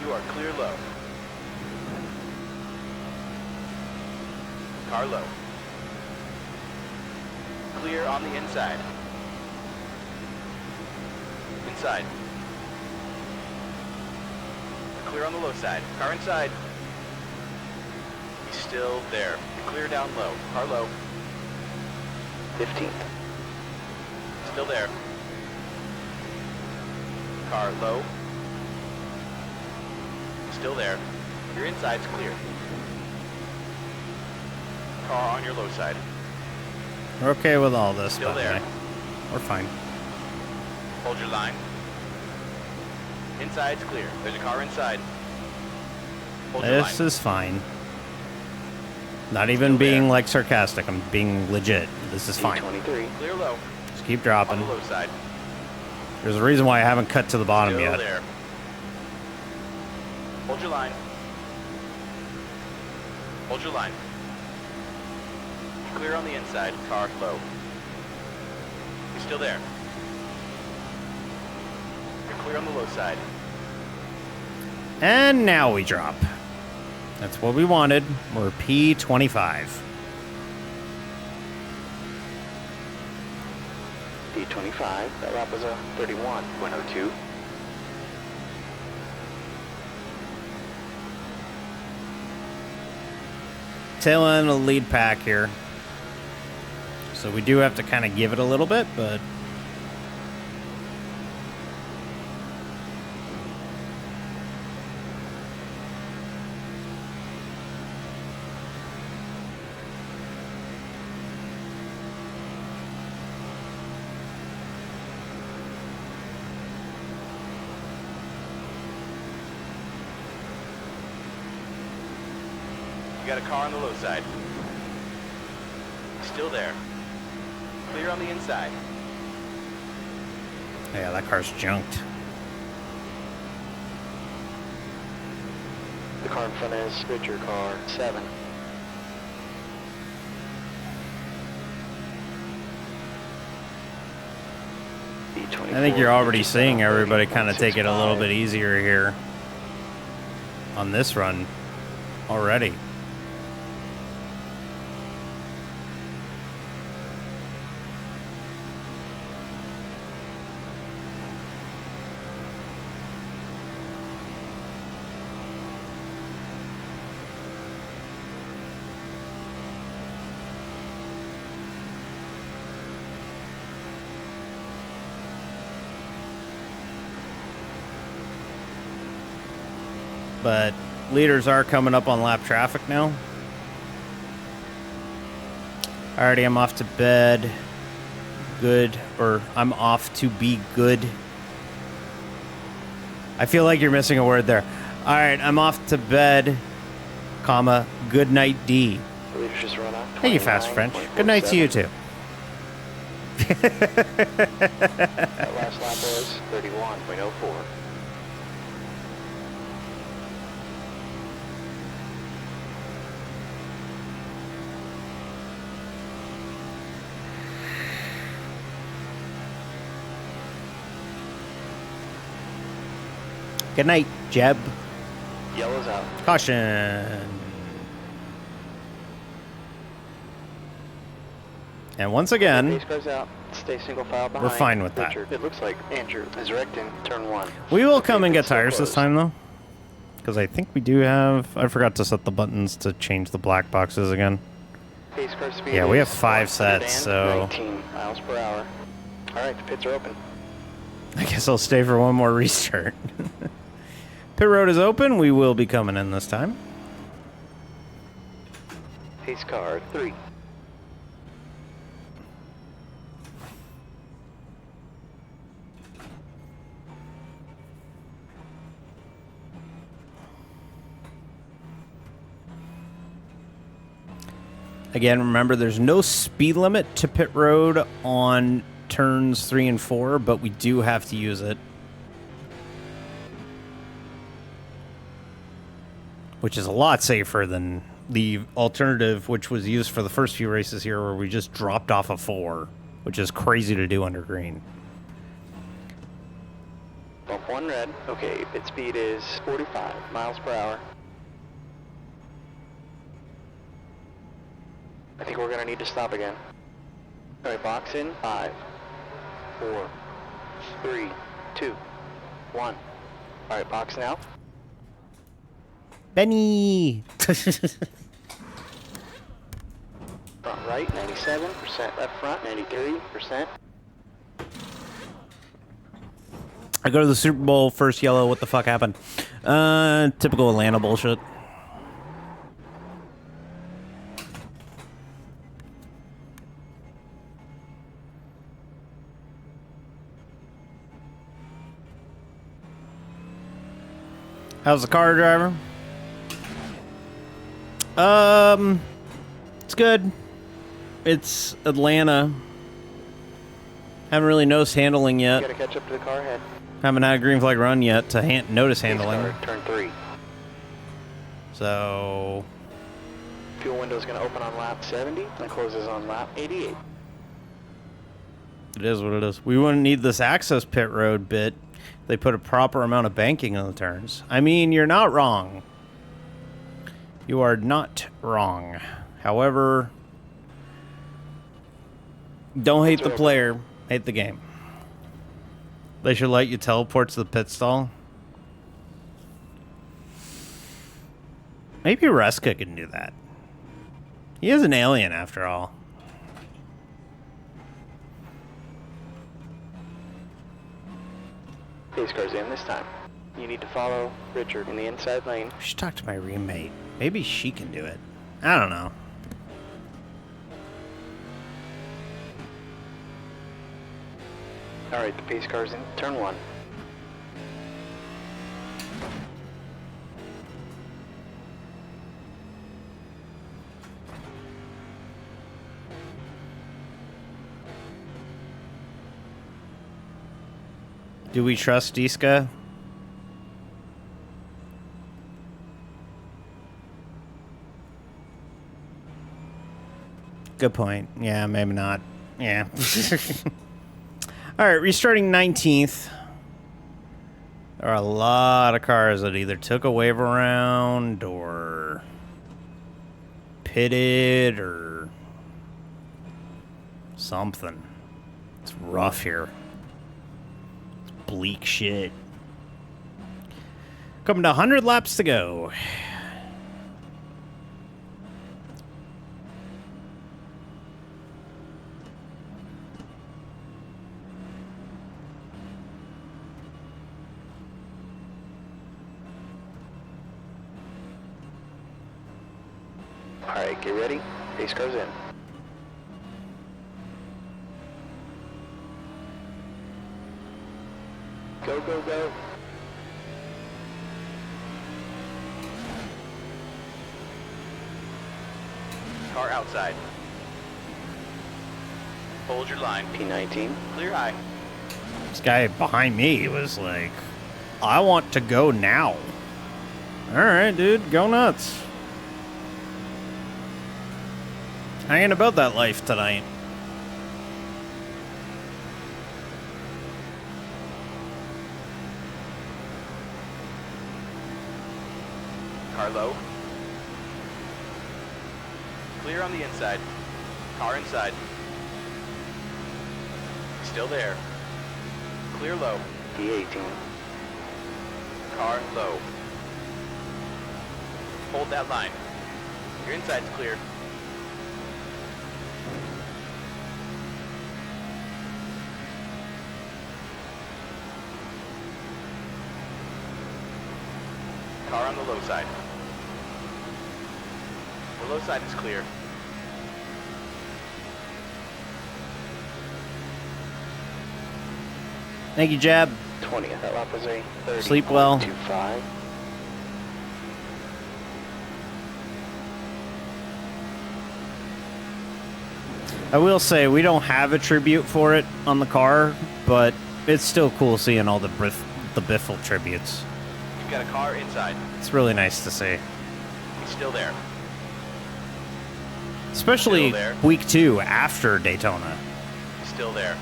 You are clear low. Car low. Clear on the inside. Inside. Clear on the low side. Car inside. He's still there. Clear down low. Car low. 15th. Still there. Car low. Still there. Your inside's clear. Car on your low side. We're okay with all this, Still by the there. way. We're fine. Hold your line. Inside's clear. There's a car inside. Hold your This line. is fine. Not even Still being there. like sarcastic. I'm being legit. This is fine. P23. Clear low. Just keep On dropping. the low side. There's a reason why I haven't cut to the bottom Still yet. there. Hold your line. Hold your line. Clear on the inside. Car low. He's still there. You're clear on the low side. And now we drop. That's what we wanted. We're P25. P25. That lap was a 31.02. Tail end of the lead pack here. So we do have to kind of give it a little bit, but You got a car on the low side. Still there. Clear on the inside. yeah, that car's junked. The car in front is Richard car 7. B24. I think you're already seeing everybody kind of take it a little bit easier here on this run already. But leaders are coming up on lap traffic now. Alrighty, I'm off to bed. good, or I'm off to be good. I feel like you're missing a word there. All right, I'm off to bed, comma, good night, D. Leaders just run out. Thank you, Fast French. Good night to you, too. That last lap was 31.04. Good night, Jeb. Yellow's out. Caution. And once again, Pace car's out. Stay single file behind. we're fine with that. Richard. It looks like Andrew is wrecked in turn 1. We will come and get It's so tires this close. time, though. Because I think we do have... I forgot to set the buttons to change the black boxes again. Pace car speed Yeah, we have is 5 sets, so... 19 miles per hour. All right, the pits are open. I guess I'll stay for one more restart. Pit road is open. We will be coming in this time. Pace car 3. Again, remember, there's no speed limit to pit road on turns 3 and 4, but we do have to use it. Which is a lot safer than the alternative, which was used for the first few races here, where we just dropped off a 4, which is crazy to do under green. Bump 1 red. Okay, pit speed is 45 miles per hour. I think we're gonna need to stop again. All right, box in. 5, 4, 3, 2, 1. All right, box now. Benny! Front right, 97%. Left front, 93%. I go to the Super Bowl, first yellow, what the fuck happened? Typical Atlanta bullshit. How's the car, driver? It's good. It's Atlanta. Haven't really noticed handling You yet. gotta catch up to the car ahead. Haven't had a green flag run yet to notice Pace handling. car, turn 3. So, Fuel window is gonna open on lap 70 and closes on lap 88. it is what it is. We wouldn't need this access pit road bit. They put a proper amount of banking on the turns. I mean, you're not wrong. You are not wrong. However, don't hate the player, hate the game. They should let you teleport to the pit stall. Maybe Reska can do that. He is an alien after all. Pace car's in this time. You need to follow Richard in the inside lane. I should talk to my roommate. Maybe she can do it. I don't know. All right, the pace car's in turn 1. Do we trust Diska? Good point. Yeah, maybe not. Yeah. All right, restarting 19th. There are a lot of cars that either took a wave around or pitted or something. It's rough here. It's bleak shit. Coming to 100 laps to go. All right, get ready. Pace car's in. Go, go, go. Car outside. Hold your line. P19. Clear high. This guy behind me was like, I want to go now. All right, dude, go nuts. I ain't about that life tonight. Car low. Clear on the inside. Car inside. Still there. Clear low. P18. Car low. Hold that line. Your inside's clear. Car on the low side. The low side is clear. Thank you, Jab. 20th. That lap was a 30. Sleep well. 25. I will say we don't have a tribute for it on the car, but it's still cool seeing all the Biffle tributes. You've got a car inside. It's really nice to see. He's still there. Especially Still there. week 2 after Daytona. He's still there.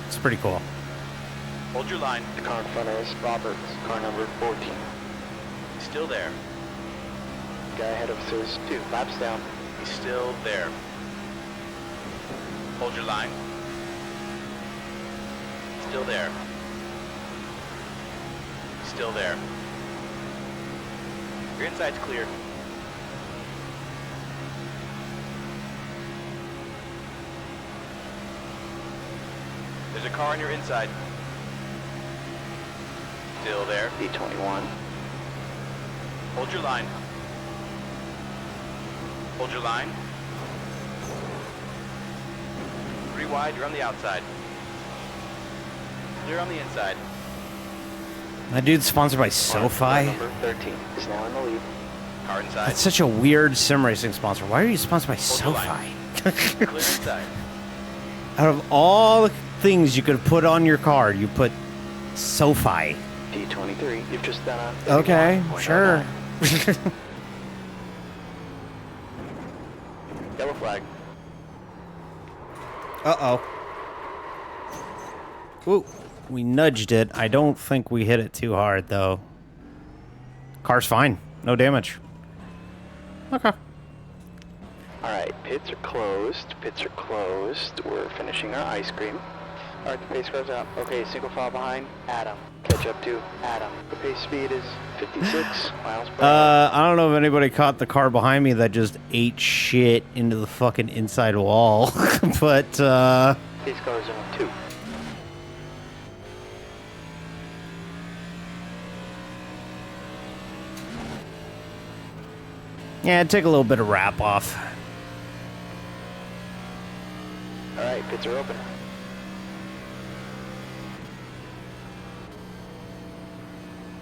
It's pretty cool. Hold your line. The car in front is Roberts, car number 14. He's still there. Guy ahead of us is 2 laps down. He's still there. Hold your line. Still there. Still there. Your inside's clear. There's a car on your inside. Still there. P21. Hold your line. Hold your line. 3 wide, you're on the outside. Clear on the inside. My dude's sponsored by Car SoFi. number 13 is now in the lead. Car inside. That's such a weird sim racing sponsor. Why are you sponsored by Hold the line. SoFi? Clear inside. Out of all the things you could put on your car, you put SoFi. P23. You've just done a... Okay, 31.09. sure. Yellow flag. Uh-oh. Ooh, we nudged it. I don't think we hit it too hard, though. Car's fine. No damage. Okay. Alright, pits are closed. Pits are closed. We're finishing our ice cream. Alright, the pace car's out. Okay, single file behind. Adam. Catch up to Adam. The pace speed is 56 miles per hour. I don't know if anybody caught the car behind me that just ate shit into the fucking inside wall. But, Pace car is in 2. yeah, it'd take a little bit of wrap off. Alright, pits are open.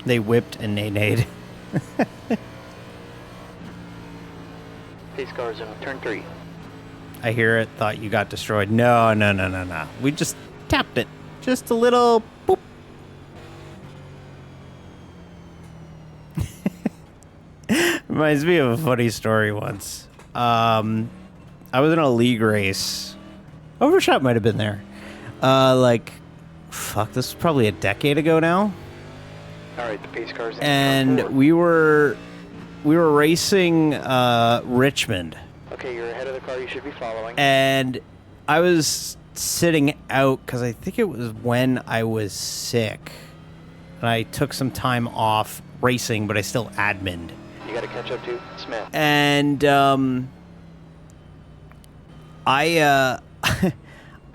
They whipped and nay-nayed. Pace car is in turn 3. I hear it, thought you got destroyed. No, no, no, no, no. We just tapped it. Just a little boop. Reminds me of a funny story once. I was in a league race. Overshot might have been there. Fuck, this is probably a decade ago now. Alright, the pace car's in turn And 4. we were racing Richmond. Okay, you're ahead of the car you should be following. And I was sitting out because I think it was when I was sick. And I took some time off racing, but I still admined. You gotta catch up to Smith. And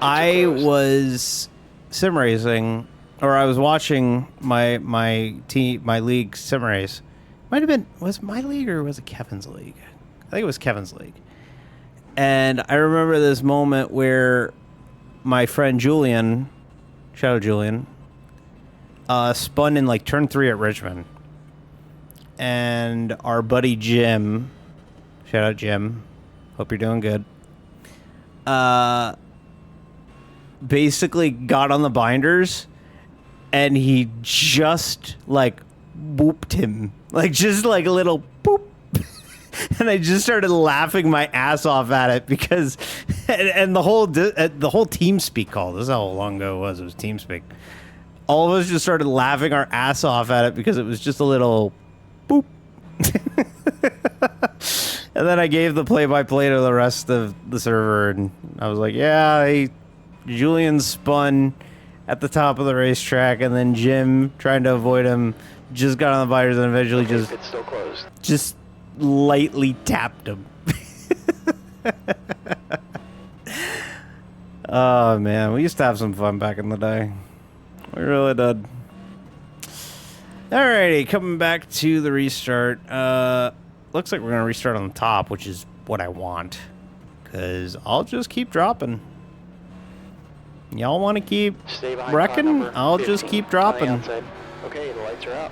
I was sim racing, or I was watching my league sim race. Might have been, was my league or was it Kevin's league? I think it was Kevin's league. And I remember this moment where my friend Julian, shout out Julian, spun in like turn 3 at Richmond. And our buddy Jim, shout out Jim, hope you're doing good, basically got on the binders and he just like booped him, like just like a little boop. And I just started laughing my ass off at it because, and the whole TeamSpeak call, this is how long ago it was TeamSpeak. All of us just started laughing our ass off at it because it was just a little boop. And then I gave the play-by-play to the rest of the server, and I was like, yeah, Julian spun at the top of the racetrack, and then Jim, trying to avoid him, just got on the binders and eventually It's still closed. just lightly tapped him. Oh, man, we used to have some fun back in the day. We really did. Alrighty, coming back to the restart. Looks like we're going to restart on the top, which is what I want. Because I'll just keep dropping. Y'all want to keep wrecking? I'll just keep dropping. Okay, the lights are out.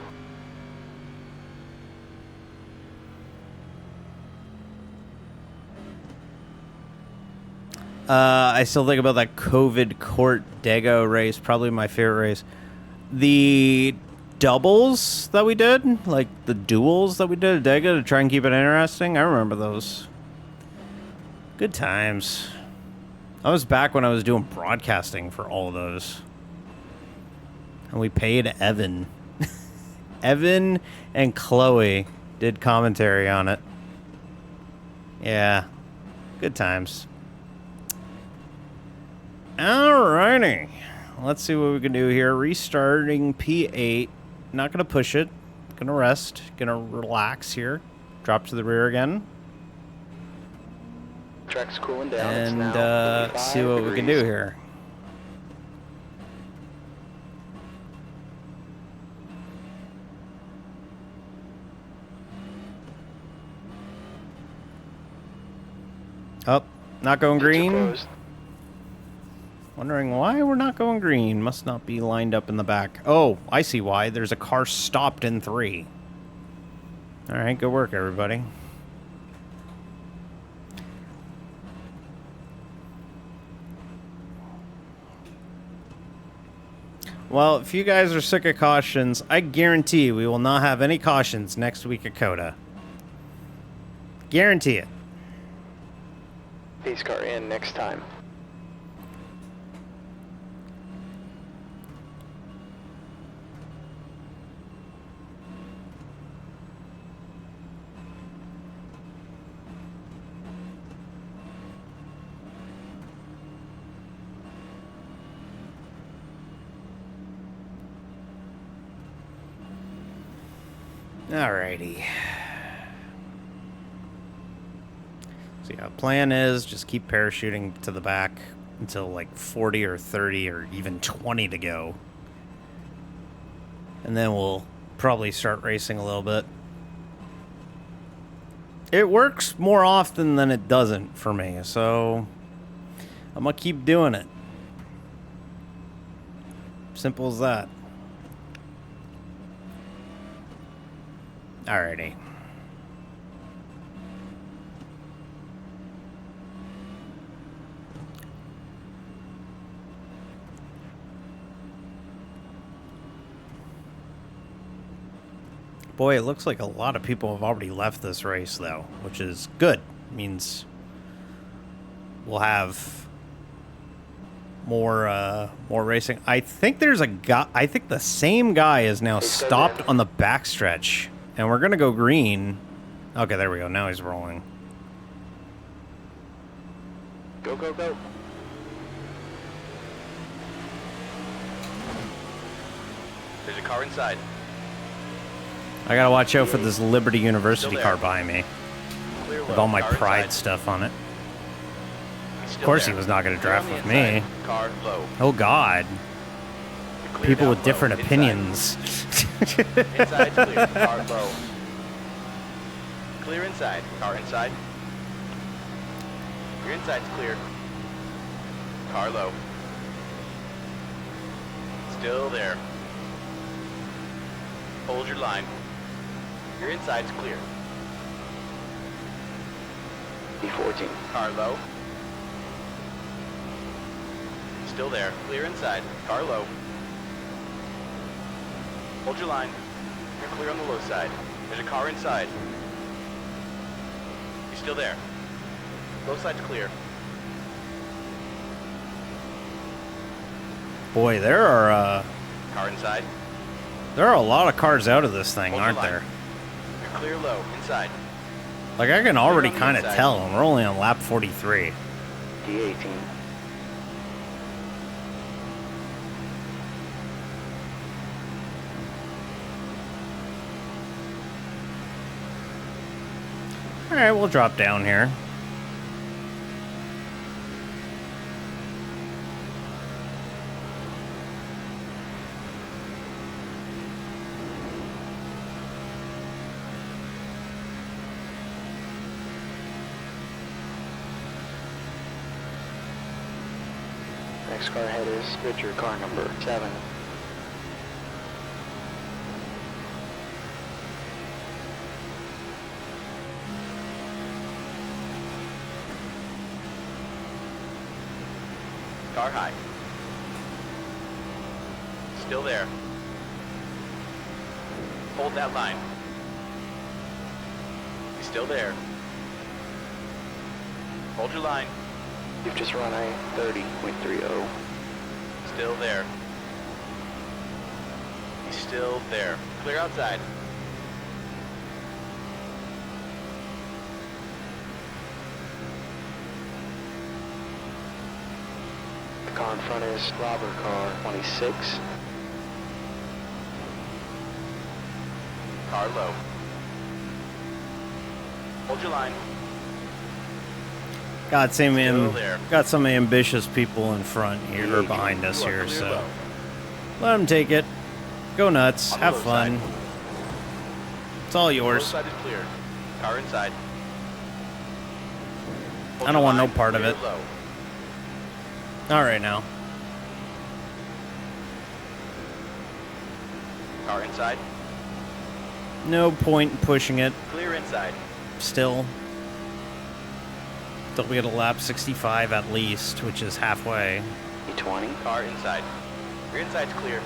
I still think about that COVID Court Dago race. Probably my favorite race. The doubles that we did, like the duels that we did at Dago to try and keep it interesting. I remember those. Good times. I was back when I was doing broadcasting for all of those. And we paid Evan. Evan and Chloe did commentary on it. Yeah. Good times. Alrighty. Let's see what we can do here. Restarting P8. Not going to push it. Going to rest. Going to relax here. Drop to the rear again. Track's cooling down. And see what we can do here. Oh, not going green. Wondering why we're not going green. Must not be lined up in the back. Oh, I see why. There's a car stopped in 3. All right, good work, everybody. Well, if you guys are sick of cautions, I guarantee we will not have any cautions next week at COTA. Guarantee it. Pace car in next time. Alrighty. So yeah, plan is just keep parachuting to the back until like 40 or 30 or even 20 to go. And then we'll probably start racing a little bit. It works more often than it doesn't for me, so I'm gonna keep doing it. Simple as that. Alrighty. Boy, it looks like a lot of people have already left this race, though, which is good. It means we'll have more racing. I think there's a guy. I think the same guy is now stopped on the backstretch. And we're going to go green. Okay, there we go. Now he's rolling. Go, go, go. There's a car inside. I got to watch out for this Liberty University car behind me. With all my pride stuff on it. Of course he was not going to draft with me. Car low. Oh, God. People with different opinions. Inside clear. Car low. Clear inside. Car inside. Your inside's clear. Car low. Still there. Hold your line. Your inside's clear. B14. Car low. Still there. Clear inside. Car low. Hold your line. You're clear on the low side. There's a car inside. You're still there. Low side's clear. Boy, there are Car inside. a lot of cars out of this thing, Hold your aren't line. there? You're clear low. Inside. Like, I can already on the kind of inside. tell, and we're only on lap 43. D18. All right, we'll drop down here. Next car ahead is Richard, car number 7. Car high. Still there. Hold that line. You're still there. Hold your line. You've just run a 30.30. Still there. He's still there. Clear outside. The car in front is Robert, car 26. Car low. Hold your line. Got some Still there. got some ambitious people in front here or behind us You are here, clear so low. let them take it. Go nuts, On the have low fun. side. It's all Low yours. side is clear. Car inside. Hold I don't your want no line. part of Clear it. low. All right now. Car inside. No point in pushing it Clear inside. still. Till we get a lap 65 at least, which is halfway. E20. Car inside. Your inside's clear.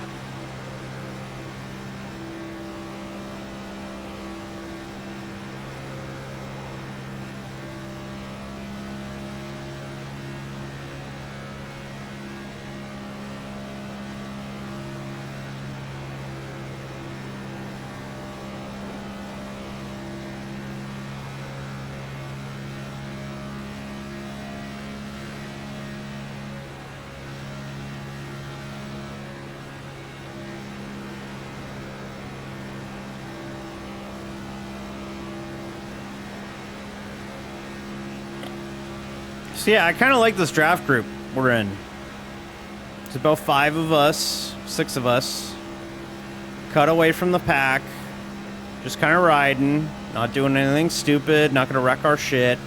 So yeah, I kind of like this draft group we're in. It's about 5 of us, 6 of us. Cut away from the pack. Just kind of riding. Not doing anything stupid. Not going to wreck our shit.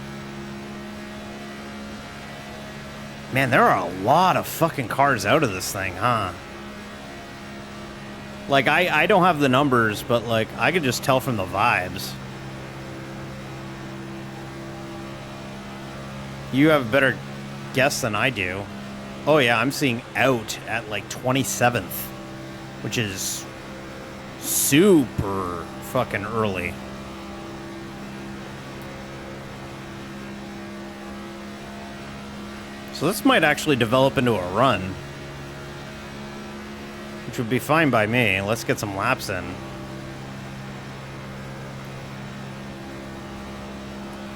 Man, there are a lot of fucking cars out of this thing, huh? Like, I don't have the numbers, but, like, I could just tell from the vibes. You have a better guess than I do. Oh, yeah, I'm seeing out at, like, 27th, which is super fucking early. So this might actually develop into a run, which would be fine by me. Let's get some laps in.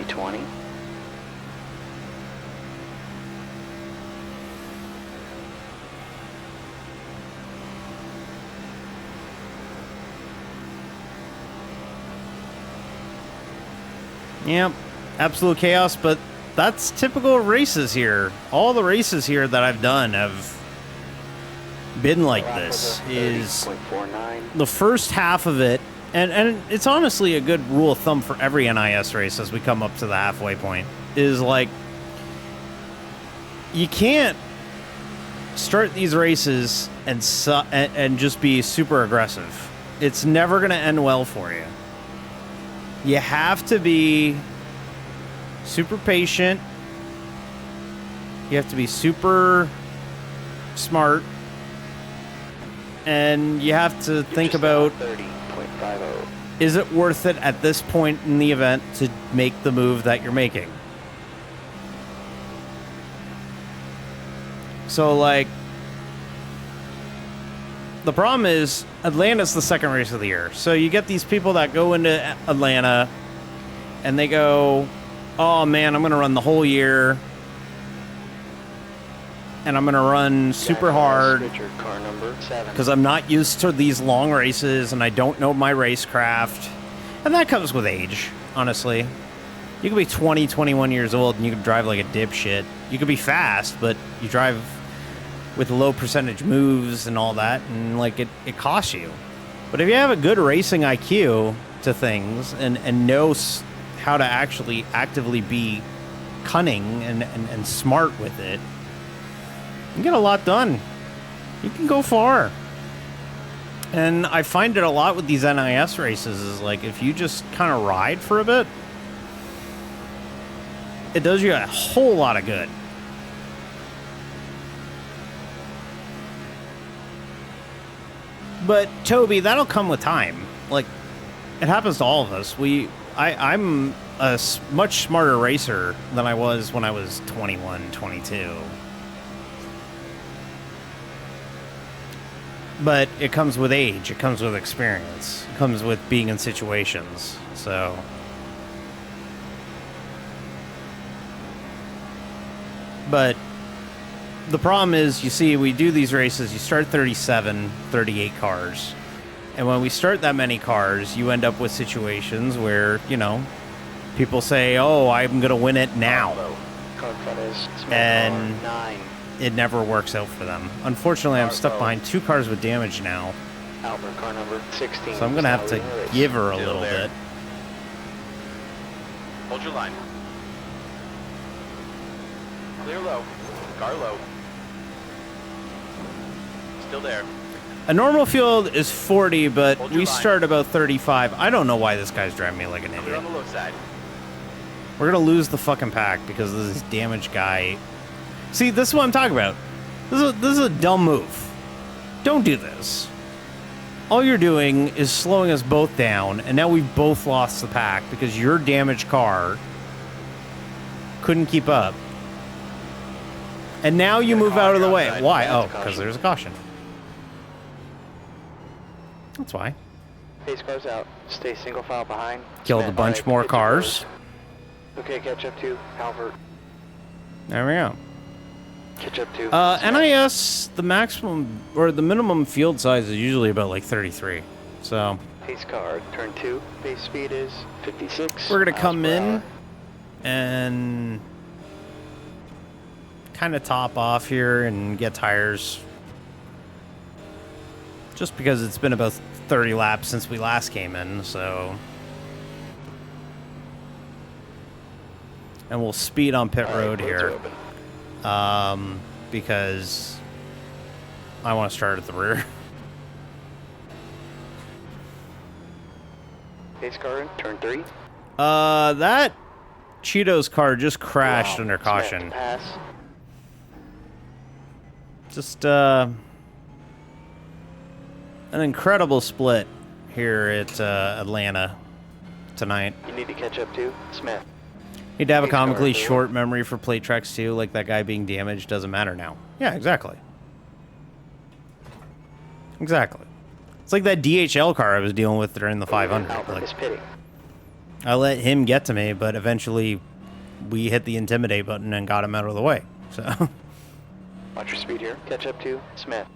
E20. Yep, absolute chaos, but that's typical of races here. All the races here that I've done have been like this. Is 30.49. the first half of it, and it's honestly a good rule of thumb for every NIS race as we come up to the halfway point, is like, you can't start these races and just be super aggressive. It's never going to end well for you. You have to be super patient. You have to be super smart. And you have to think about, 30.50. is it worth it at this point in the event to make the move that you're making? So, like, the problem is Atlanta's the second race of the year. So you get these people that go into Atlanta and they go, oh man, I'm going to run the whole year. And I'm going to run super hard Car number 7. because I'm not used to these long races and I don't know my racecraft. And that comes with age, honestly. You could be 20, 21 years old and you could drive like a dipshit. You could be fast, but you drive with low percentage moves and all that, and like it costs you. But if you have a good racing IQ to things and know how to actually actively be cunning and smart with it, you can get a lot done. You can go far. And I find it a lot with these NIS races is like if you just kind of ride for a bit, it does you a whole lot of good. But Toby, that'll come with time. Like, it happens to all of us. I'm a much smarter racer than I was when I was 21, 22. But it comes with age. It comes with experience. It comes with being in situations. So, but the problem is, you see, we do these races, you start 37, 38 cars. And when we start that many cars, you end up with situations where, you know, people say, oh, I'm going to win it now. And 9. It never works out for them. Unfortunately, I'm stuck behind 2 cars with damage now. Albert, car number 16. So I'm going to have to give her a little bit. Hold your line. Clear low. Car low. Still there. A normal field is 40, but Hold your we line. start about 35. I don't know why this guy's driving me like an Clear idiot. on the low side. We're going to lose the fucking pack because of this damaged guy. See, this is what I'm talking about. This is a dumb move. Don't do this. All you're doing is slowing us both down, and now we've both lost the pack because your damaged car couldn't keep up. And now you move out of the way. outside. Why? That's Oh, a caution. because there's a caution. That's why. Pace cars out. Stay single file behind. Killed a Smith, bunch right, more pit your cars. Okay, catch up to Albert. There we go. Catch up to Smith. NIS, the maximum or the minimum field size is usually about like 33. So Pace car, turn 2. Base speed is 56. we're gonna miles come per in hour. and kind of top off here and get tires. Just because it's been about 30 laps since we last came in, so. And we'll speed on pit All right, road roads are here. open. Because I want to start at the rear. Pace car, turn 3. That Cheetos car just crashed Wow, under Smith, caution. pass. Just, an incredible split here at Atlanta tonight. You need to catch up to Smith. Need to have a Pace car, comically clear. short memory for plate tracks too, like that guy being damaged doesn't matter now. Yeah, exactly. Exactly. It's like that DHL car I was dealing with during the 500. Albert Like, is pitting. I let him get to me, but eventually we hit the intimidate button and got him out of the way. So Watch your speed here. Catch up to Smith.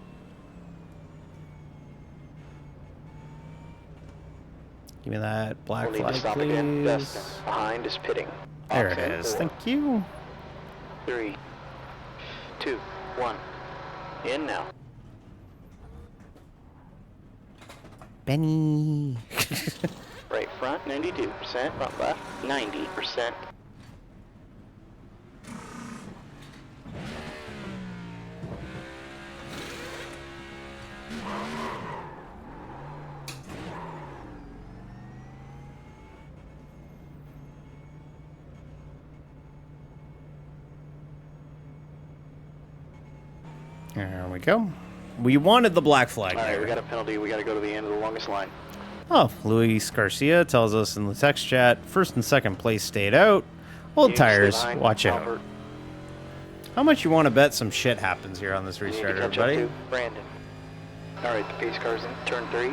give me that black We'll need to flag, stop again. please. Dustin. Behind is pitting. There Box it in, is. 4, Thank you. 3, 2, 1. In now. Benny. Right front, 92%. Front left, 90%. There we go. We wanted the black flag All right, there. we got a penalty. We got to go to the end of the longest line. Oh, Luis Garcia tells us in the text chat, first and second place stayed out. Old You need to stay tires, behind watch out. Albert. How much you want to bet some shit happens here on this You need to restart, catch up everybody? to Brandon. All right, the pace car's in turn 3.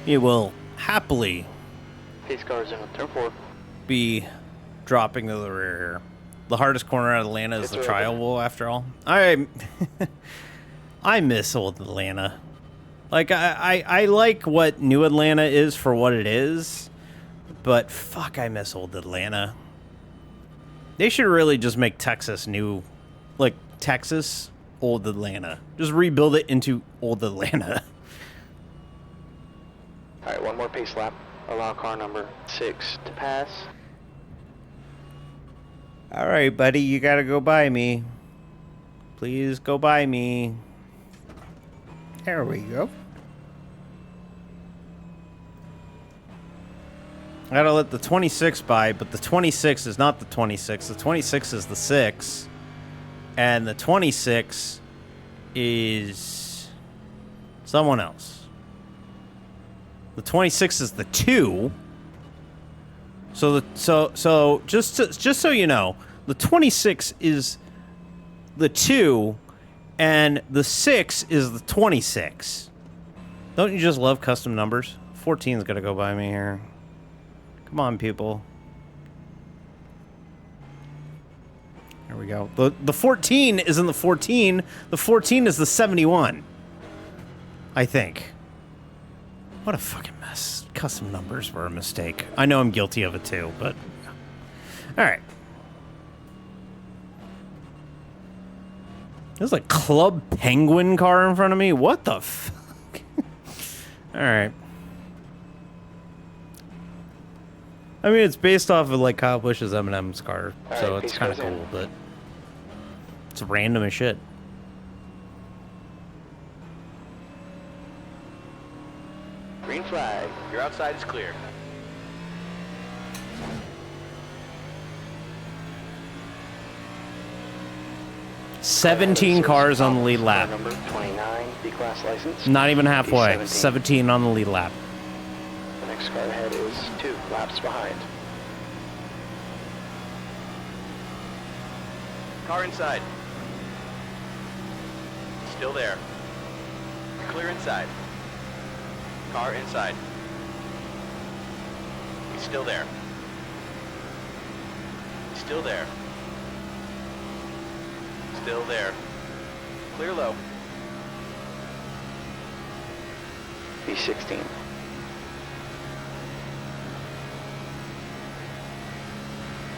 He will happily Pace car's in turn 4. be dropping to the rear here. The hardest corner out of Atlanta is It's the over. trial wool, after all. I miss old Atlanta. Like, I like what new Atlanta is for what it is, but fuck, I miss old Atlanta. They should really just make Texas new, like, Texas, old Atlanta. Just rebuild it into old Atlanta. All right, one more pace lap. Allow car number 6 to pass. All right, buddy, you gotta go by me. Please go by me. There we go. I gotta let the 26 by, but the 26 is not the 26. The 26 is the 6. And the 26 is someone else. The 26 is the 2. So just so you know, the 26 is the 2 and the 6 is the 26. Don't you just love custom numbers? 14's gonna go by me here. Come on, people. There we go. The 14 isn't the 14. The 14 is the 71. I think. What a fucking mess. Custom numbers were a mistake. I know I'm guilty of it too, but... Alright. There's a Club Penguin car in front of me? What the fuck? Alright. I mean, it's based off of, like, Kyle Busch's M&M's car, so Alright, it's peace kind of goes in. cool, but... It's random as shit. Green flag. Your outside is clear. Seventeen cars on the lead Car lap. number 29, B-class license. Not even halfway. B17. 17 on the lead lap. The next car ahead is 2 laps behind. Car inside. Still there. Clear inside. Car inside. He's still there. Still there. Still there. Clear low. B16.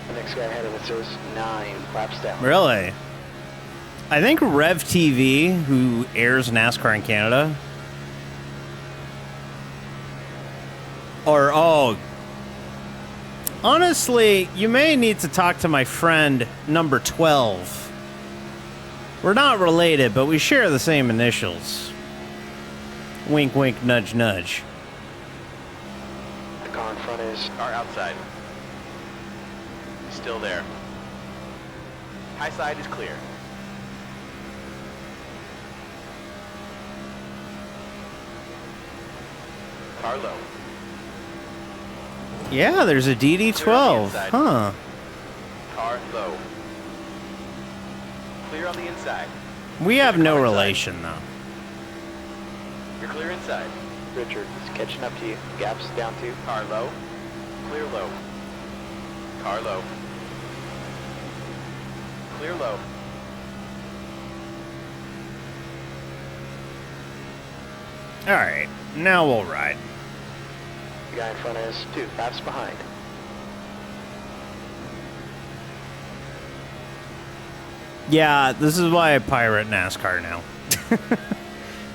The next guy ahead of us is 9 laps down. Really? I think Rev TV, who airs NASCAR in Canada, or, oh, honestly, you may need to talk to my friend number 12. We're not related, but we share the same initials. Wink, wink, nudge, nudge. The car in front is Car outside. Still there. High side is clear. Car low. Yeah, there's a DD12. Huh. Car low. Clear on the inside. We have no Car inside. relation, though. You're clear inside. Richard. He's catching up to you. Gaps down to Car low. Clear low. Car low. Clear low. All right, now we'll ride. the guy in front is 2 laps behind. Yeah, this is why I pirate NASCAR now.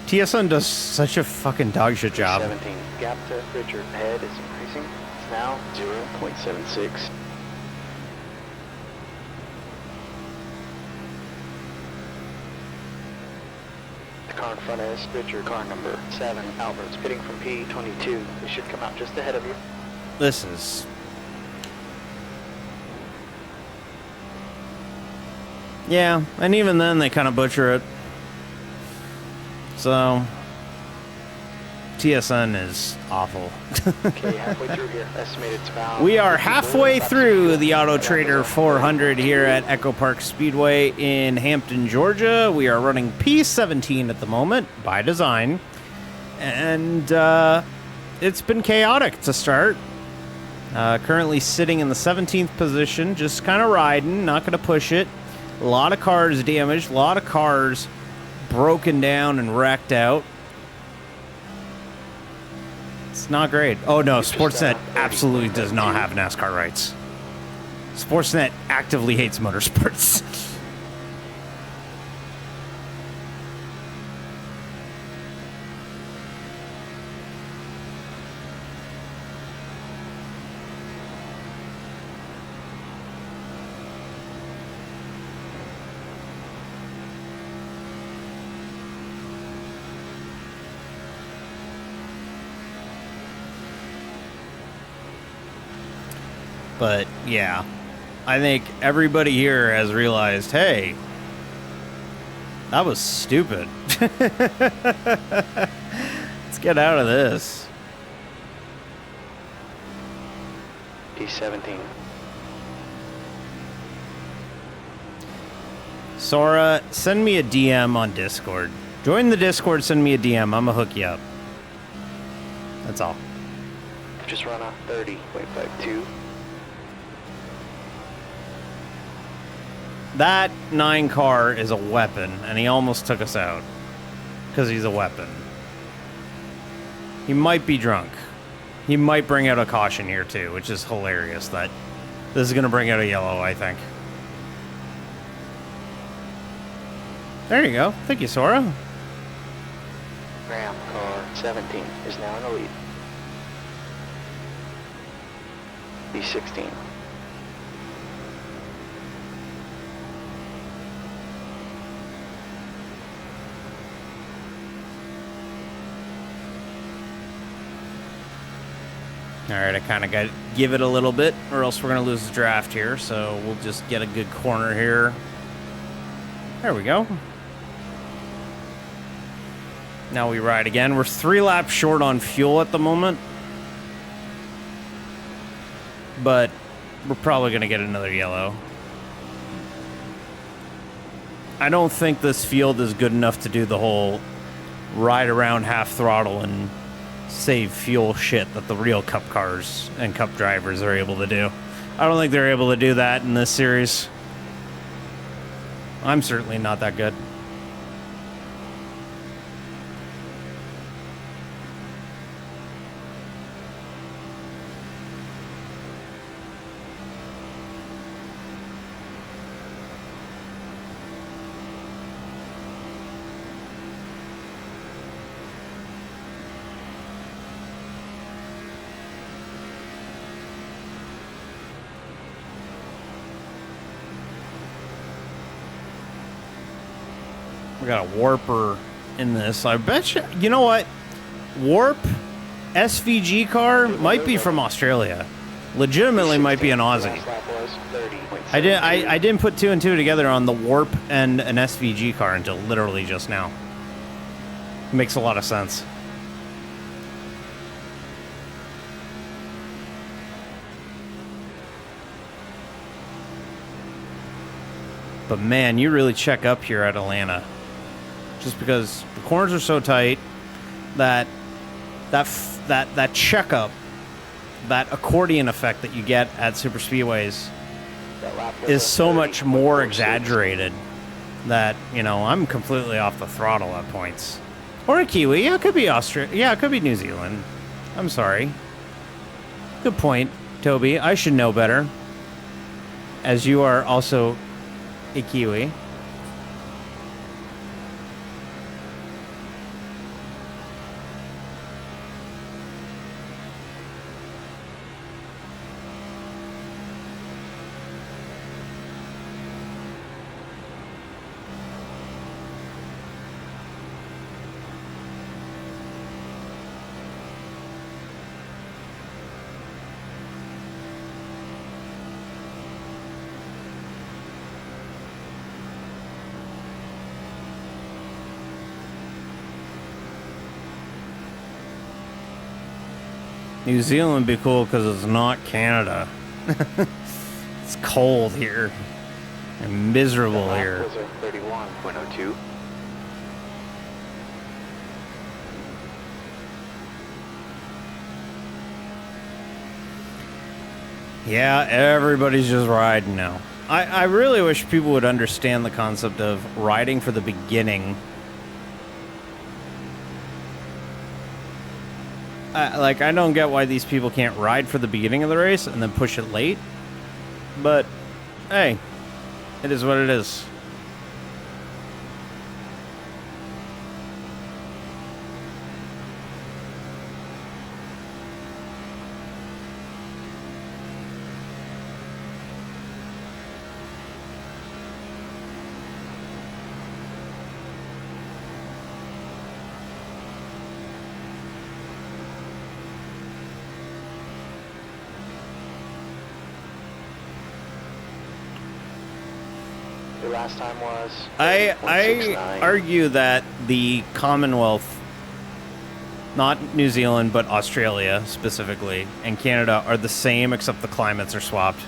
TSN does such a fucking dog shit job. 17. Gap to Richard ahead is increasing. It's now 0.76. The car in front of us, Richard, car number 7, Albert's pitting from P22. They should come out just ahead of you. This is... Yeah, and even then they kind of butcher it. So... TSN is awful. Okay, halfway through here. Estimated it's about... We are halfway through the AutoTrader 400 here at Echopark Speedway in Hampton, Georgia. We are running P17 at the moment, by design. And it's been chaotic to start. Currently sitting in the 17th position, just kind of riding, not going to push it. A lot of cars damaged, a lot of cars broken down and wrecked out. It's not great. Oh no, Sportsnet absolutely does not have NASCAR rights. Sportsnet actively hates motorsports. But yeah, I think everybody here has realized, hey, that was stupid. Let's get out of this. P17. Sora, send me a DM on Discord. Join the Discord, send me a DM. I'm gonna hook you up. That's all. Just run a 30.52. That 9 car is a weapon, and he almost took us out. Because he's a weapon. He might be drunk. He might bring out a caution here, too, which is hilarious. That this is going to bring out a yellow, I think. There you go. Thank you, Sora. Graham, car 17, is now in the lead. P16. All right, I kind of got to give it a little bit, or else we're going to lose the draft here. So we'll just get a good corner here. There we go. Now we ride again. We're 3 laps short on fuel at the moment. But we're probably going to get another yellow. I don't think this field is good enough to do the whole ride around half throttle and save fuel shit that the real cup cars and cup drivers are able to do. I don't think they're able to do that in this series. I'm certainly not that good. We got a warper in this. I bet you know what? Warp SVG car might be from Australia. Legitimately might be an Aussie. I didn't put 2 and 2 together on the warp and an SVG car until literally just now. Makes a lot of sense. But man, you really check up here at Atlanta. Just because the corners are so tight that checkup, that accordion effect that you get at super speedways is so much more exaggerated that, you know, I'm completely off the throttle at points. Or a Kiwi. Yeah, it could be Australia. Yeah, it could be New Zealand. I'm sorry. Good point, Toby. I should know better. As you are also a Kiwi. New Zealand would be cool because it's not Canada. It's cold here. And miserable here. 31.02. Yeah, everybody's just riding now. I really wish people would understand the concept of riding for the beginning. Like, I don't get why these people can't ride for the beginning of the race and then push it late. But, hey, it is what it is. The last time was... I 169. argue that the Commonwealth, not New Zealand, but Australia specifically, and Canada are the same except the climates are swapped.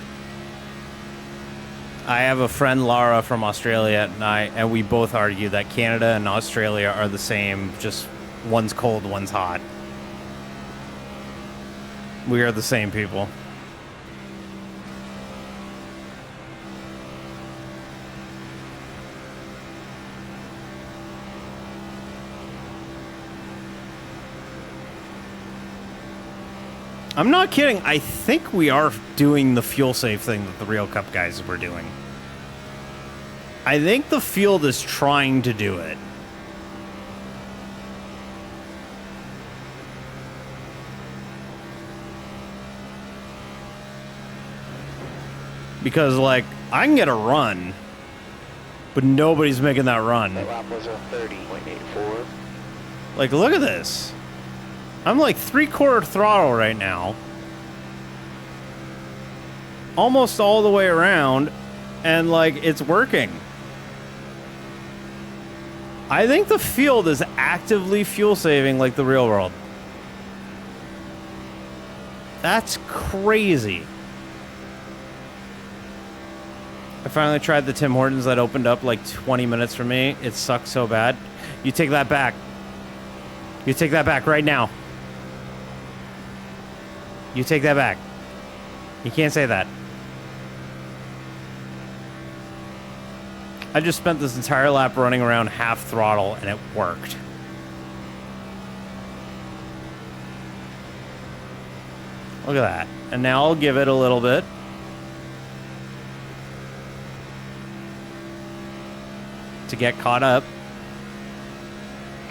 I have a friend, Lara, from Australia, and we both argue that Canada and Australia are the same, just one's cold, one's hot. We are the same people. I'm not kidding. I think we are doing the fuel save thing that the Real Cup guys were doing. I think the field is trying to do it. Because, like, I can get a run, but nobody's making that run. That lap was a 30.84. Like, look at this. I'm like 3/4 throttle right now. Almost all the way around, and like, it's working. I think the field is actively fuel saving like the real world. That's crazy. I finally tried the Tim Hortons that opened up like 20 minutes from me. It sucked so bad. You take that back. You take that back right now. You take that back. You can't say that. I just spent this entire lap running around half throttle and it worked. Look at that. And now I'll give it a little bit. To get caught up.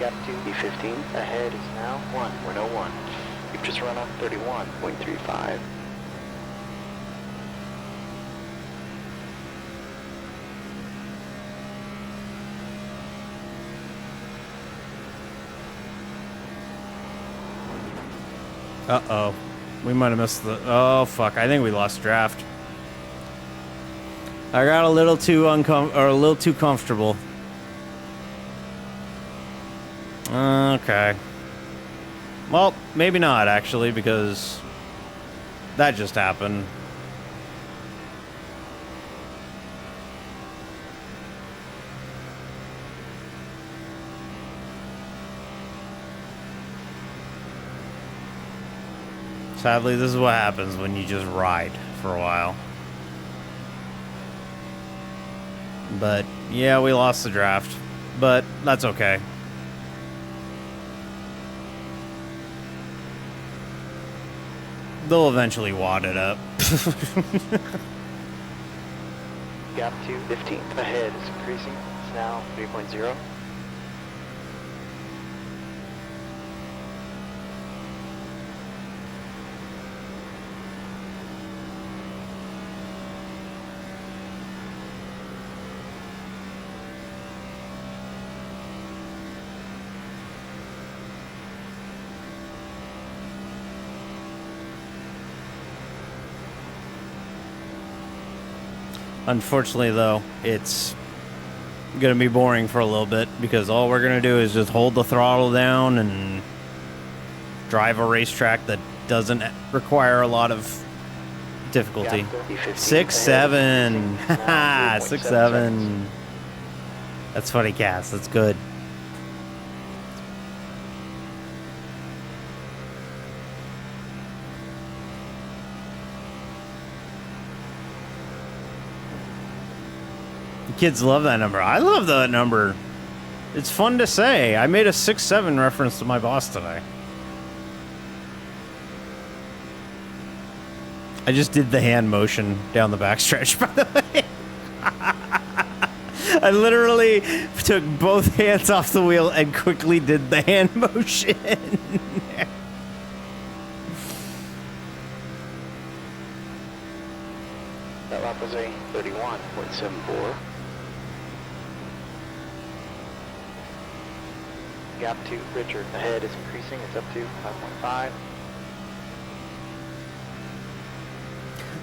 Gap to B15. Ahead is now 1.01. You've just run off 31.35. Uh-oh. We might have missed the... Oh, fuck. I think we lost draft. I got a little too comfortable. Okay. Well, maybe not, actually, because that just happened. Sadly, this is what happens when you just ride for a while. But, yeah, we lost the draft. But that's okay. They'll eventually wad it up. Gap to 15. Ahead is increasing. It's now 3.0. Unfortunately, though, it's going to be boring for a little bit because all we're going to do is just hold the throttle down and drive a racetrack that doesn't require a lot of difficulty. Yeah, E15 6-7. Haha, 3.7 6-7. That's funny, Cass. That's good. The kids love that number. I love that number. It's fun to say. I made a 6-7 reference to my boss today. I just did the hand motion down the backstretch, by the way. I literally took both hands off the wheel and quickly did the hand motion. That lap was a 31.74. Gap to Richard ahead is increasing. It's up to 5.5.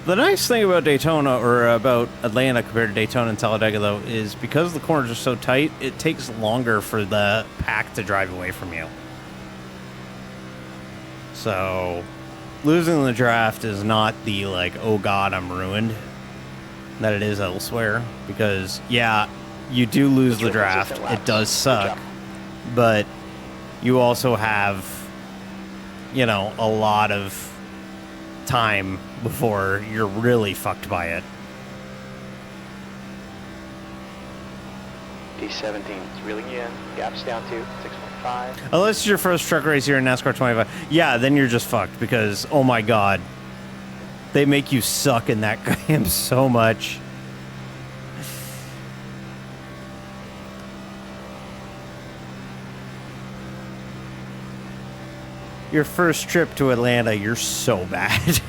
The nice thing about Daytona, or about Atlanta compared to Daytona and Talladega, though, is because the corners are so tight, it takes longer for the pack to drive away from you. So, losing the draft is not the, like, oh god, I'm ruined, that it is elsewhere. Because, yeah, you do lose the draft. It does suck. But you also have, you know, a lot of time before you're really fucked by it. P17 is reeling in. Gaps down to 6.5. Unless it's your first truck race here in NASCAR 25. Yeah, then you're just fucked because, oh my god, they make you suck in that game so much. Your first trip to Atlanta, you're so bad.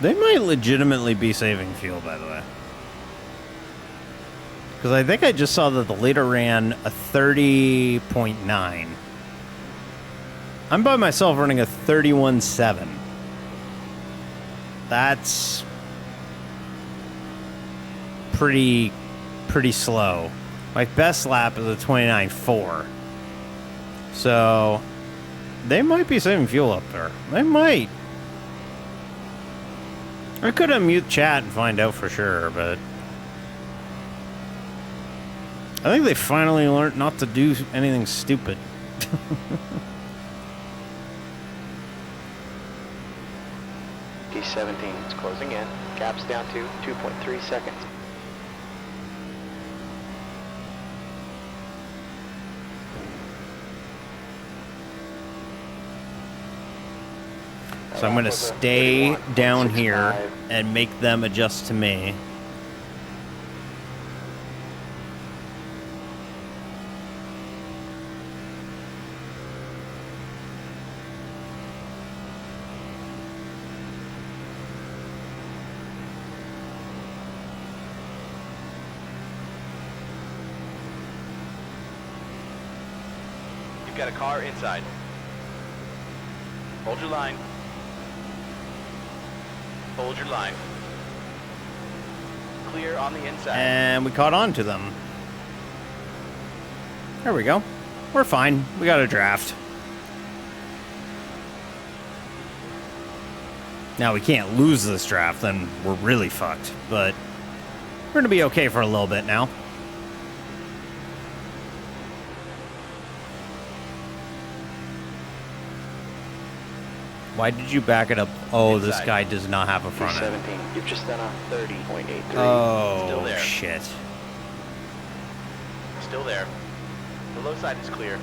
They might legitimately be saving fuel, by the way. Because I think I just saw that the leader ran a 30.9. I'm by myself running a 31.7. That's pretty slow. My best lap is a 29.4. So they might be saving fuel up there. They might. I could unmute chat and find out for sure, but I think they finally learned not to do anything stupid. P17 is closing in. Gaps down to 2.3 seconds. So I'm going to stay down here and make them adjust to me. You've got a car inside. Hold your line. Hold your line. Clear on the inside. And we caught on to them. There we go. We're fine. We got a draft. Now we can't lose this draft, then we're really fucked. But we're going to be okay for a little bit now. Why did you back it up? Oh, Inside. this guy does not have a front end. P17, you've just done a 30.83. Oh, Still there. shit. Still there. The low side is clear.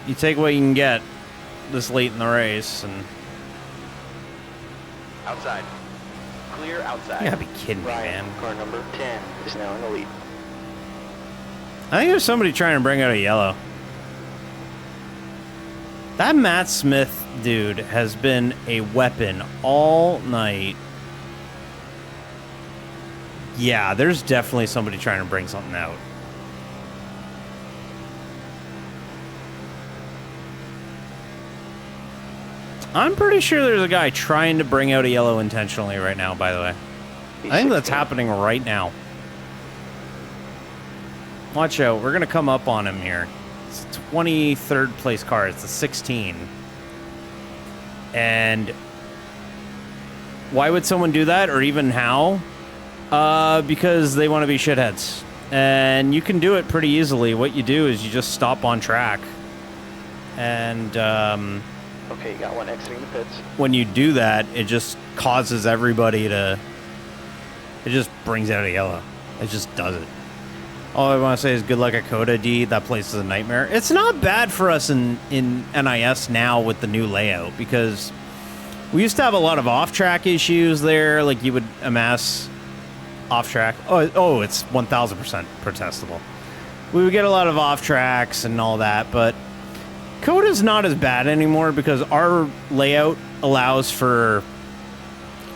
You take what you can get this late in the race, and Outside. Clear outside. You gotta be kidding me, Ryan, man. car number 10 is now in the lead. I think there's somebody trying to bring out a yellow. That Matt Smith dude has been a weapon all night. Yeah, there's definitely somebody trying to bring something out. I'm pretty sure there's a guy trying to bring out a yellow intentionally right now, by the way. I think that's happening right now. Watch out. We're going to come up on him here. It's a 23rd place car. It's a 16. And why would someone do that, or even how? Because they want to be shitheads. And you can do it pretty easily. What you do is you just stop on track. And Okay, you got one exiting the pits. when you do that, it just causes everybody to... It just brings out a yellow. It just does it. All I want to say is good luck at Coda, D. That place is a nightmare. It's not bad for us in NIS now with the new layout, because we used to have a lot of off-track issues there. Like, you would amass off-track. Oh, it's 1,000% protestable. We would get a lot of off-tracks and all that, but Coda's not as bad anymore because our layout allows for...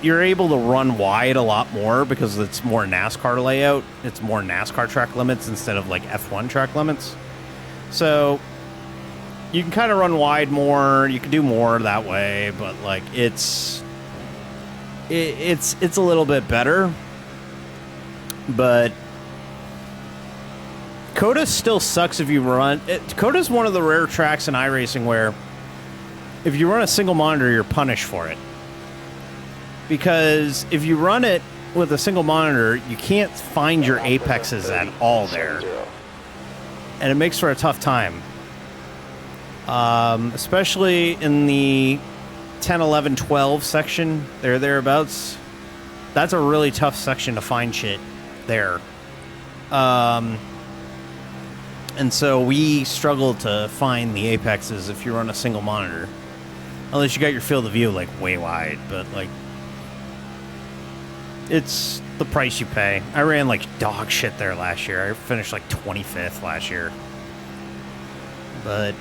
You're able to run wide a lot more because it's more NASCAR layout. It's more NASCAR track limits instead of like F1 track limits. So you can kind of run wide more. You can do more that way, but like it's a little bit better. But Coda still sucks if you run. Coda's one of the rare tracks in iRacing where if you run a single monitor, you're punished for it. Because if you run it with a single monitor, you can't find your apexes at all there. And it makes for a tough time. Especially in the 10, 11, 12 section, thereabouts. That's a really tough section to find shit there. And so we struggle to find the apexes if you run a single monitor. Unless you got your field of view, like, way wide. But, like... It's the price you pay. I ran like dog shit there last year. I finished like 25th last year. But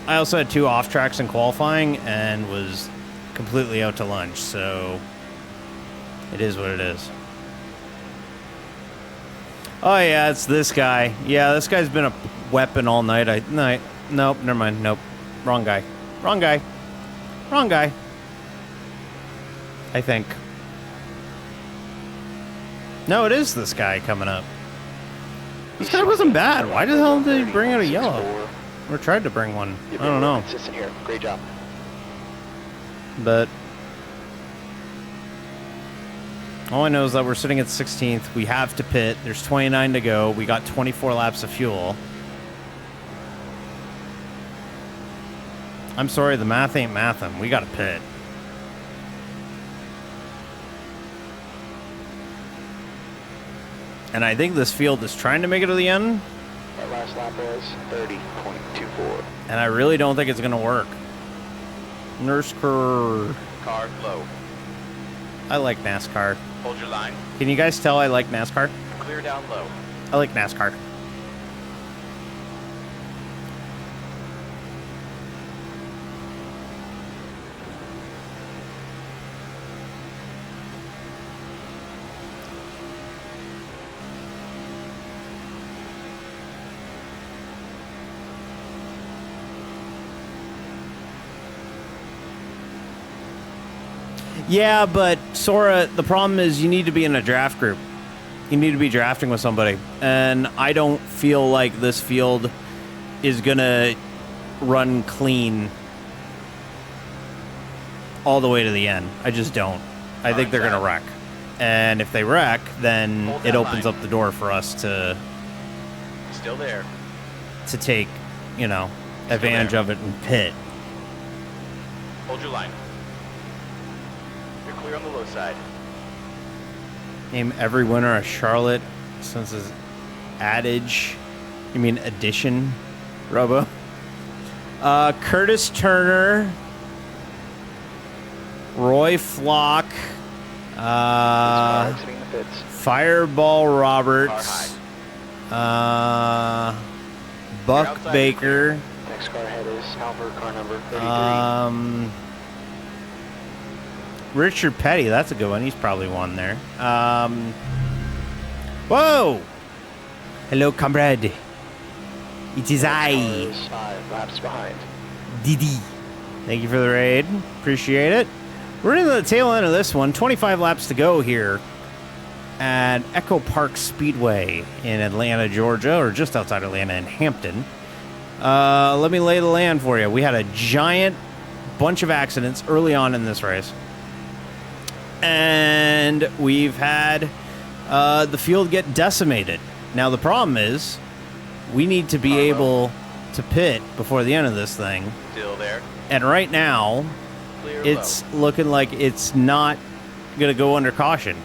I also had 2 off tracks in qualifying and was completely out to lunch. So it is what it is. Oh yeah, it's this guy. Yeah, this guy's been a weapon all night. Nope, never mind. Nope. Wrong guy. Wrong guy. Wrong guy. I think. No, it is this guy coming up. This guy wasn't bad. Why the hell did he bring out a yellow? Or tried to bring one. I don't know. Consistent here. Great job. But all I know is that we're sitting at 16th. We have to pit. There's 29 to go. We got 24 laps of fuel. I'm sorry, the math ain't mathin'. We got to pit. And I think this field is trying to make it to the end. That last lap was 30.24. And I really don't think it's going to work. NASCAR. Car low. I like NASCAR. Hold your line. Can you guys tell I like NASCAR? Clear down low. I like NASCAR. Yeah, but Sora, the problem is you need to be in a draft group. You need to be drafting with somebody. And I don't feel like this field is going to run clean all the way to the end. I just don't. I think they're going to wreck. And if they wreck, then it opens up the door for us to... Still there. To take, you know, advantage of it and pit. Hold your line. You're clear on the low side. Name every winner of Charlotte since his adage. You mean addition, Robo? Curtis Turner, Roy Flock, Exiting the pits. Fireball Roberts. Car Buck outside Baker. Next car ahead is Albert, car number 33. Richard Petty, that's a good one. He's probably won there. Whoa! Hello, comrade. It is Car I, is 5 laps behind. Didi. Thank you for the raid. Appreciate it. We're into the tail end of this one. 25 laps to go here at Echopark Speedway in Atlanta, Georgia, or just outside Atlanta in Hampton. Let me lay the land for you. We had a giant bunch of accidents early on in this race. And we've had the field get decimated. Now, the problem is we need to be able to pit before the end of this thing. Still there. And right now, Clear it's low. looking like it's not going to go under caution,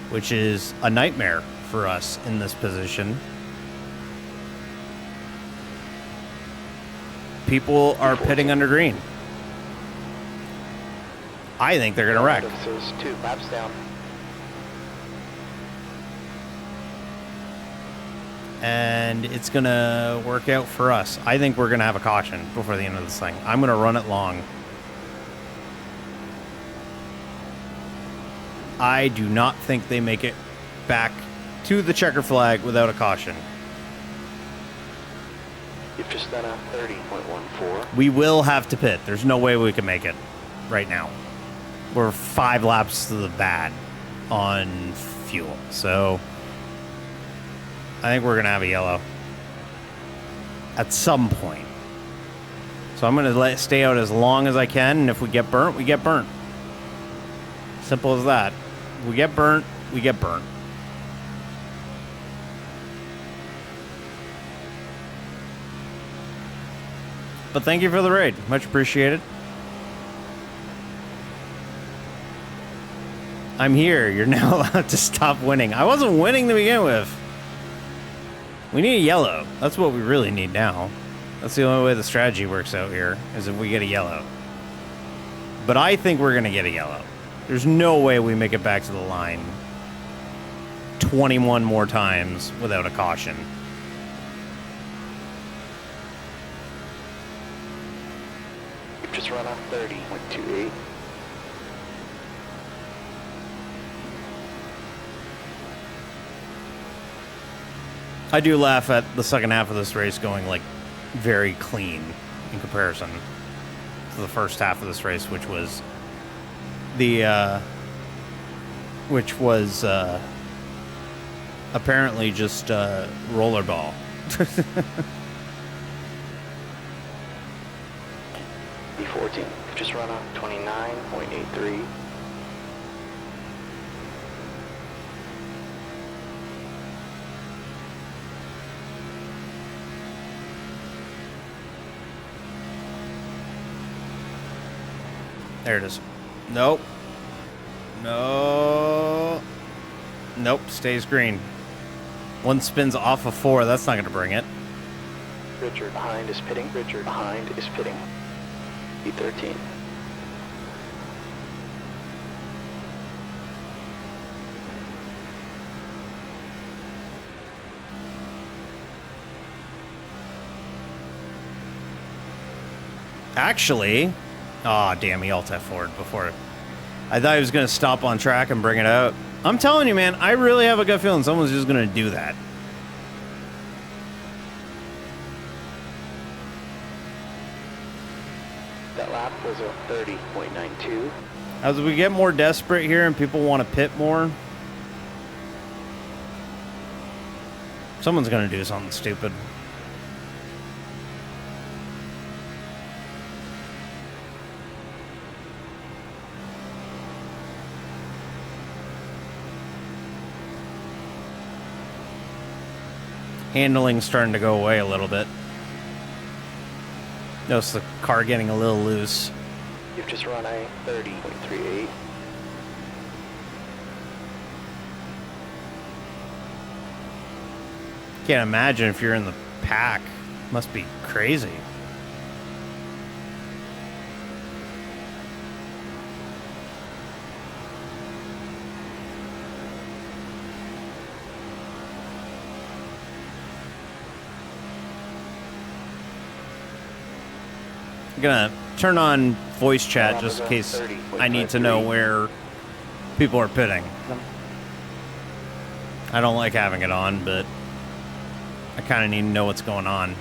which is a nightmare for us in this position. People are pitting under green. I think they're going to wreck. Says 2 laps down. And it's going to work out for us. I think we're going to have a caution before the end of this thing. I'm going to run it long. I do not think they make it back to the checker flag without a caution. You've just done a 30.14. We will have to pit. There's no way we can make it right now. We're 5 laps to the bad on fuel. So I think we're going to have a yellow at some point. So I'm going to let it stay out as long as I can. And if we get burnt, we get burnt. Simple as that. If we get burnt, we get burnt. But thank you for the raid. Much appreciated. I'm here. You're now allowed to stop winning. I wasn't winning to begin with. We need a yellow. That's what we really need now. That's the only way the strategy works out here, is if we get a yellow. But I think we're going to get a yellow. There's no way we make it back to the line 21 more times without a caution. You've just run a 30.28. I do laugh at the second half of this race going like very clean in comparison to the first half of this race, which was apparently just rollerball. B14. You've just run a 29.83. There it is. Nope. No. Nope. Stays green. One spins off of 4. That's not going to bring it. Richard behind is pitting. Richard behind is pitting. B13. Actually, oh damn, he alt F4'd before. I thought he was going to stop on track and bring it out. I'm telling you, man, I really have a gut feeling someone's just going to do that. That lap was a 30.92. As we get more desperate here and people want to pit more, someone's going to do something stupid. Handling's starting to go away a little bit. Notice the car getting a little loose. You've just run a 30.38. Can't imagine if you're in the pack. Must be crazy. gonna turn on voice chat just in case I need to know where people are pitting. I don't like having it on, but I kind of need to know what's going on.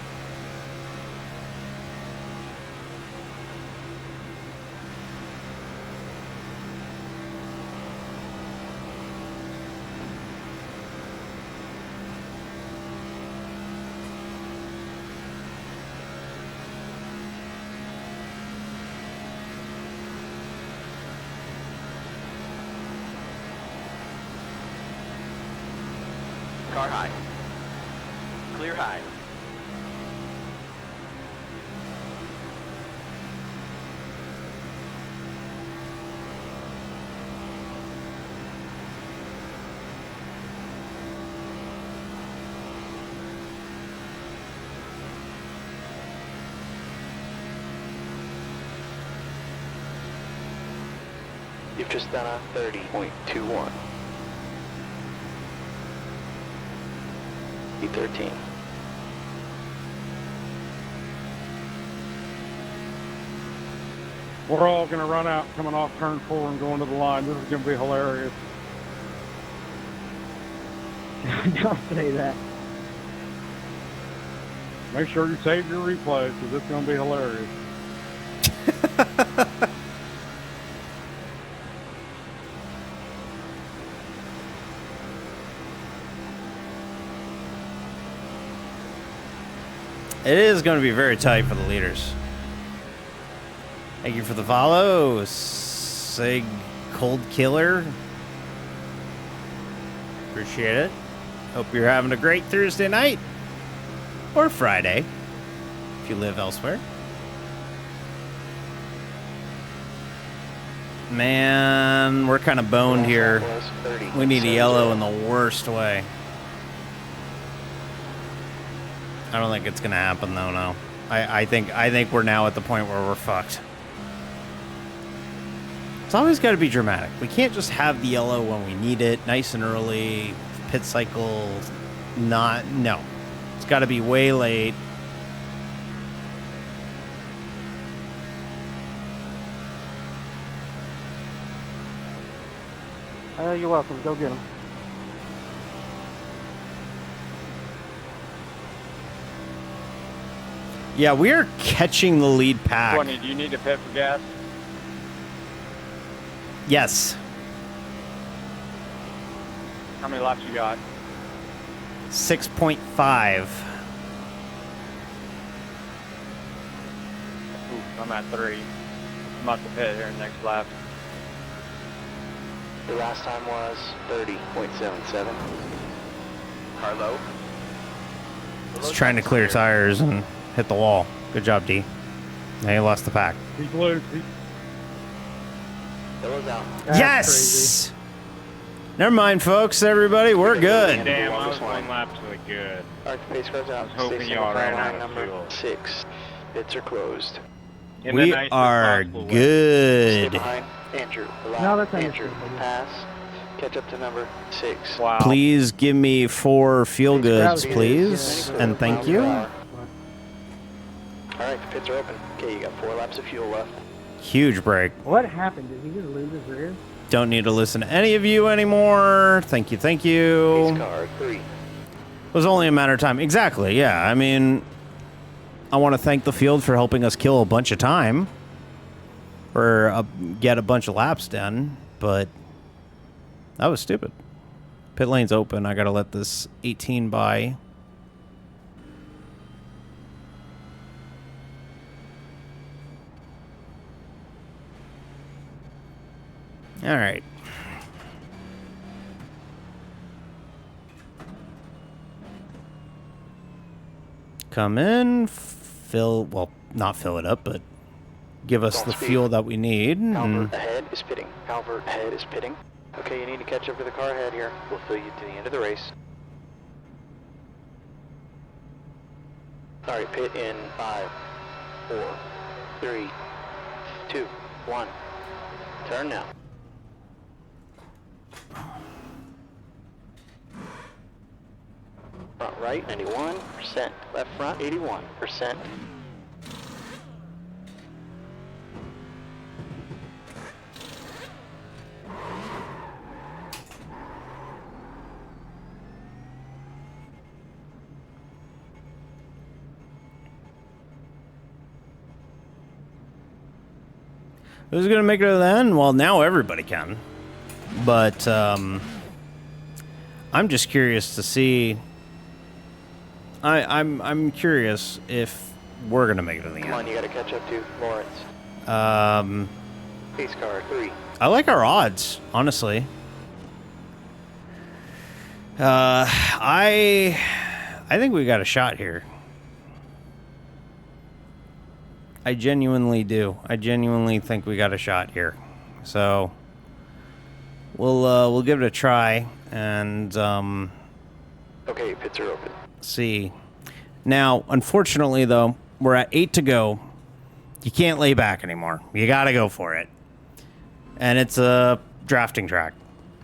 Car high. Clear high. You've just done a 30.21. E13. We're all going to run out coming off turn 4 and going to the line. This is going to be hilarious. Don't say that. Make sure you save your replay because it's going to be hilarious. It is going to be very tight for the leaders. Thank you for the follow, Sig Cold Killer. Appreciate it. Hope you're having a great Thursday night. Or Friday, if you live elsewhere. Man, we're kind of boned here. We need a yellow in the worst way. I don't think it's gonna happen though. No, I think we're now at the point where we're fucked. It's always got to be dramatic. We can't just have the yellow when we need it, nice and early, pit cycle. No, it's got to be way late. You're welcome. Go get him. Yeah, we are catching the lead pack. 20, do you need to pit for gas? Yes. How many laps you got? 6.5. Ooh, I'm at 3. I'm about to pit here in the next lap. The last time was 30.77. Car low. It's trying to clear tires and hit the wall. Good job, D. Now you lost the pack. He's loose. Yellow's out. Yes! Never mind, folks. Everybody, we're good. Damn, I was 1 lap to the good. Alright, the pace car's out. I was hoping Stay y'all single ran file out line of number fuel. 6. Bits are closed. In the We nicest are possible way. Stay good. behind Andrew. Allow No, that's Andrew. understandable. Pass. Catch up to number 6. Wow. Please give me 4 feel goods, crowd please. And thank you. Alright, the pits are open. Okay, you got 4 laps of fuel left. Huge break. What happened? Did he just lose his rear? Don't need to listen to any of you anymore. Thank you, thank you. Pace car 3. It was only a matter of time. Exactly, yeah. I mean, I want to thank the field for helping us kill a bunch of time. Or get a bunch of laps done. But that was stupid. Pit lane's open. I got to let this 18 by. All right. Come in, well, not fill it up, but give us Don't the speed. fuel that we need. Calvert ahead is pitting. Calvert ahead is pitting. Okay, you need to catch up to the car ahead here. We'll fill you to the end of the race. Alright, pit in 5, 4, 3, 2, 1. Turn now. Front right, 91%. Left front, 81%. Who's going to make it to the end? Well, now everybody can. But I'm just curious to see. I'm curious if we're going to make it to the end. Come on, you got to catch up to Lawrence. Pace car 3. I like our odds, honestly. I think we got a shot here. I genuinely do. I genuinely think we got a shot here. So we'll give it a try and Okay, pits are open. see. Now, unfortunately, though, we're at 8 to go. You can't lay back anymore. You got to go for it. And it's a drafting track.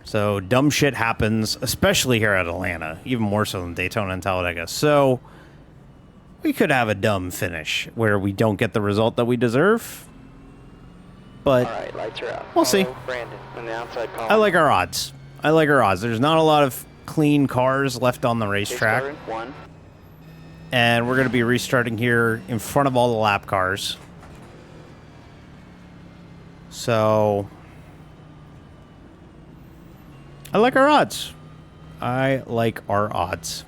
So dumb shit happens, especially here at Atlanta, even more so than Daytona and Talladega. So we could have a dumb finish where we don't get the result that we deserve. But All right, lights are out. We'll see. Follow Brandon on the outside column. I like our odds. I like our odds. There's not a lot of clean cars left on the Pace racetrack. car in 1. And we're going to be restarting here in front of all the lap cars. So I like our odds. I like our odds.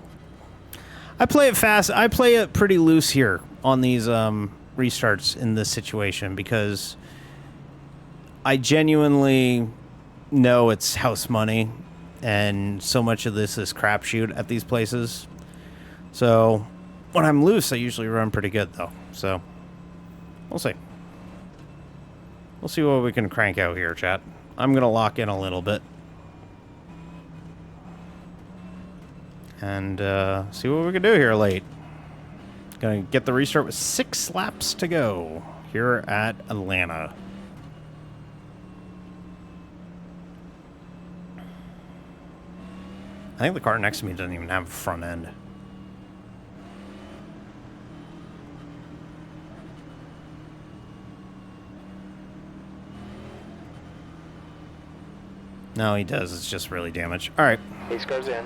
I play it fast. I play it pretty loose here on these restarts in this situation because I genuinely know it's house money and so much of this is crapshoot at these places. So when I'm loose, I usually run pretty good though. So we'll see. We'll see what we can crank out here, chat. I'm going to lock in a little bit. And see what we can do here late. Gonna get the restart with 6 laps to go here at Atlanta. I think the car next to me doesn't even have a front end. No, he does. It's just really damaged. All right. Pace car's in.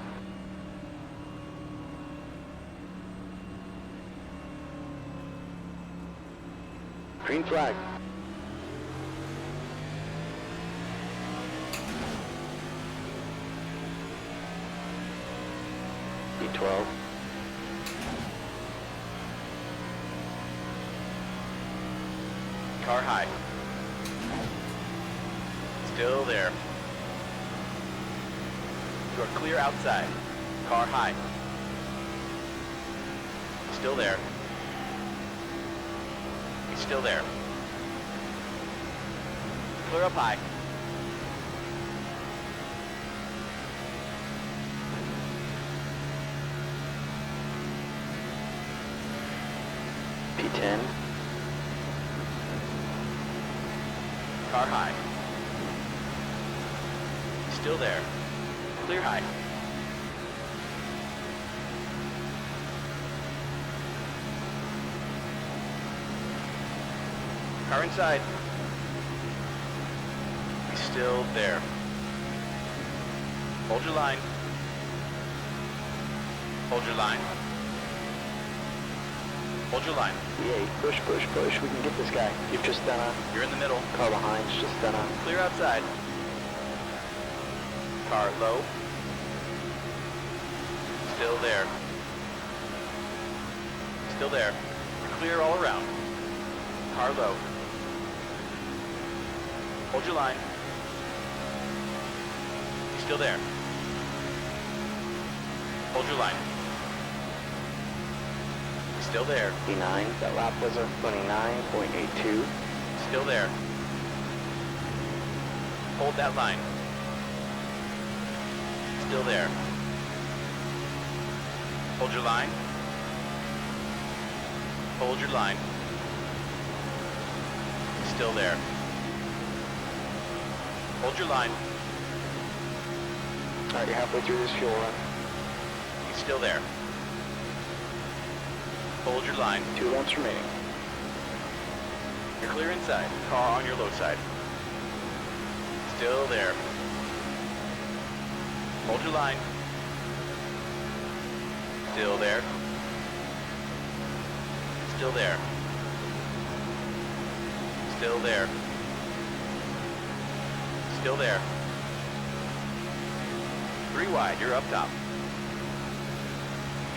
Green flag. B12. Car high. Still there. You are clear outside. Car high. Still there. He's still there. Clear up high. P10. Car high. Still there. Clear high. Car inside. He's still there. Hold your line. Hold your line. Hold your line. V8. Push, push, push. We can get this guy. You've just done a You're in the middle. car behind's just done a Clear outside. Car low. Still there. Still there. You're clear all around. Car low. Hold your line. He's still there. Hold your line. He's still there. E9. That lap was a 29.82. Still there. Hold that line. Still there. Hold your line. Hold your line. Still there. Hold your line. All right, you're halfway through this fuel run. He's still there. Hold your line. 2 laps remaining. You're clear inside. Car on your low side. Still there. Hold your line. Still there. Still there. Still there. Still there. 3 wide, you're up top.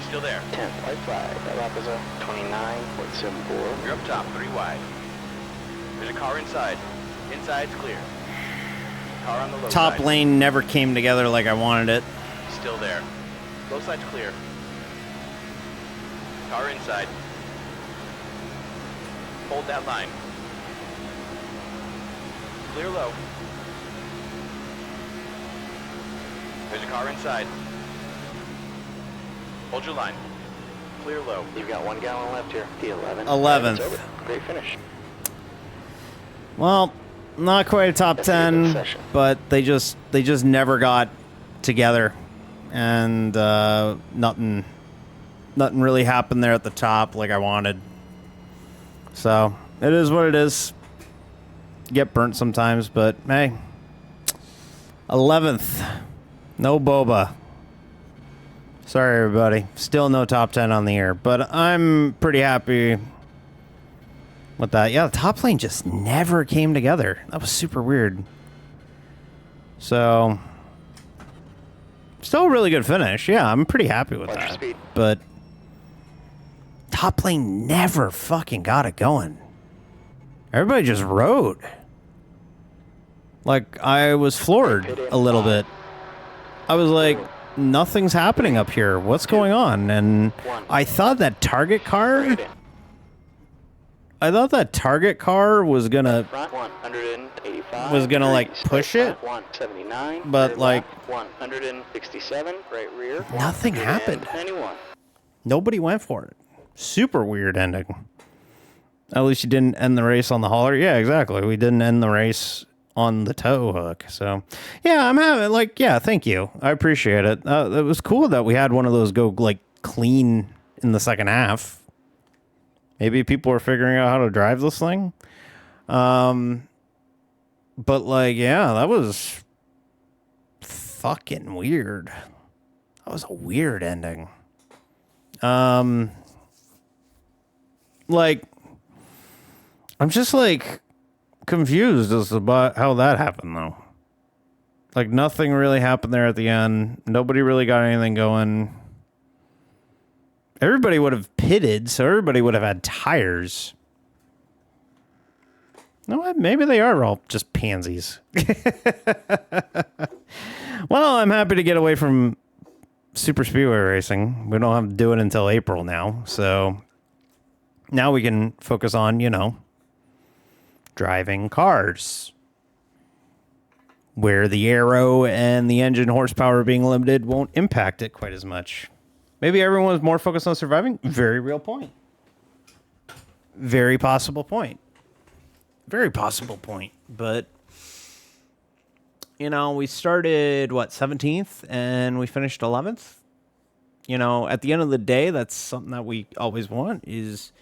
You still there? 10th, white flag. That lap is a 29.74. You're up top, 3 wide. There's a car inside. Inside's clear. Car on the low Top side. lane never came together like I wanted it. Still there. Low side's clear. Car inside. Hold that line. Clear low. There's a car inside. Hold your line. Clear low. You've got 1 gallon left here. The 11th. 11th. It's over. Great finish. Well, not quite a top That's a good 10, session. but they just never got together, and nothing really happened there at the top like I wanted. So it is what it is. Get burnt sometimes, but hey, 11th, no boba. Sorry, everybody. Still no top 10 on the air, but I'm pretty happy with that. Yeah, the top lane just never came together. That was super weird. So, still a really good finish. Yeah, I'm pretty happy with Watch your that. speed. But top lane never fucking got it going. Everybody just rode. Like, I was floored a little bit. I was like, nothing's happening up here. What's going on? And I thought that target car... Right in. I thought that target car was gonna... Front 185. Was gonna, like, degrees. push Right it, front, 179. but, Rear like... left, 167. Right rear. Nothing happened. 91. Nobody went for it. Super weird ending. At least you didn't end the race on the hauler. Yeah, exactly. We didn't end the race on the tow hook. So, yeah, I'm having, like, yeah, thank you. I appreciate it. It was cool that we had one of those go, like, clean in the second half. Maybe people are figuring out how to drive this thing. But, like, yeah, that was fucking weird. That was a weird ending. Like, I'm just, like, confused as about how that happened, though. Like, nothing really happened there at the end. Nobody really got anything going. Everybody would have pitted, so everybody would have had tires. You know what? Maybe they are all just pansies. Well, I'm happy to get away from super speedway racing. We don't have to do it until April now, so now we can focus on, you know, driving cars, where the aero and the engine horsepower being limited won't impact it quite as much. Maybe everyone's more focused on surviving. Very real point. Very possible point. Very possible point. But, you know, we started, 17th, and we finished 11th. You know, at the end of the day, that's something that we always want, is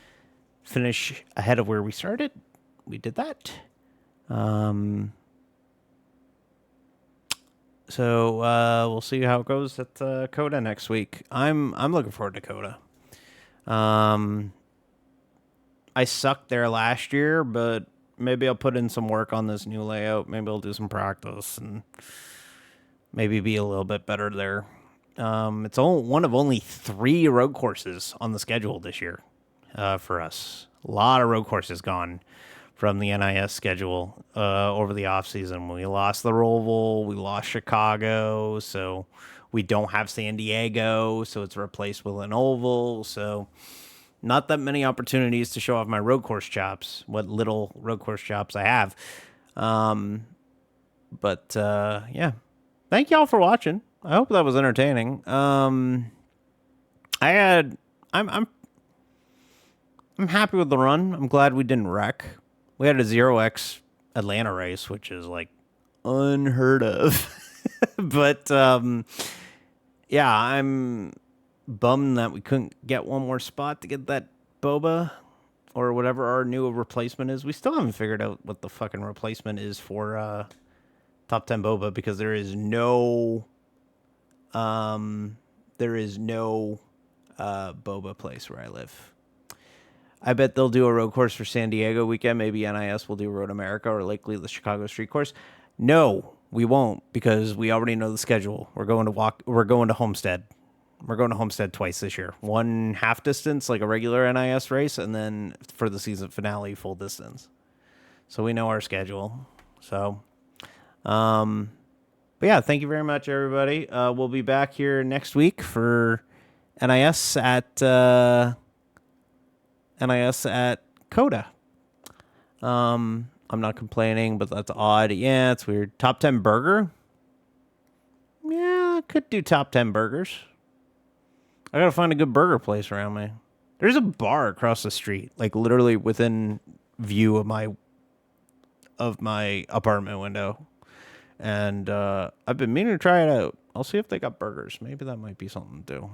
finish ahead of where we started. We did that. So we'll see how it goes at COTA next week. I'm looking forward to COTA. I sucked there last year, but maybe I'll put in some work on this new layout. Maybe I'll do some practice and maybe be a little bit better there. It's one of only 3 road courses on the schedule this year for us. A lot of road courses gone from the NIS schedule over the offseason. We lost the Roval, we lost Chicago, so we don't have San Diego, so it's replaced with an oval. So not that many opportunities to show off my road course chops, what little road course chops I have. But yeah, thank y'all for watching. I hope that was entertaining. I'm happy with the run. I'm glad we didn't wreck. We had a 0x Atlanta race, which is like unheard of. But yeah, I'm bummed that we couldn't get one more spot to get that boba or whatever our new replacement is. We still haven't figured out what the fucking replacement is for top 10 boba, because there is no boba place where I live. I bet they'll do a road course for San Diego weekend. Maybe NIS will do Road America, or likely the Chicago Street Course. No, we won't because we already know the schedule. We're going to Homestead. We're going to Homestead twice this year. One half distance, like a regular NIS race, and then for the season finale, full distance. So we know our schedule. So, but yeah, thank you very much, everybody. We'll be back here next week for NIS at Coda. I'm not complaining, but that's odd. Yeah, it's weird. Top 10 burger? Yeah, I could do top 10 burgers. I gotta find a good burger place around me. There's a bar across the street, like literally within view of my apartment window. And I've been meaning to try it out. I'll see if they got burgers. Maybe that might be something to do.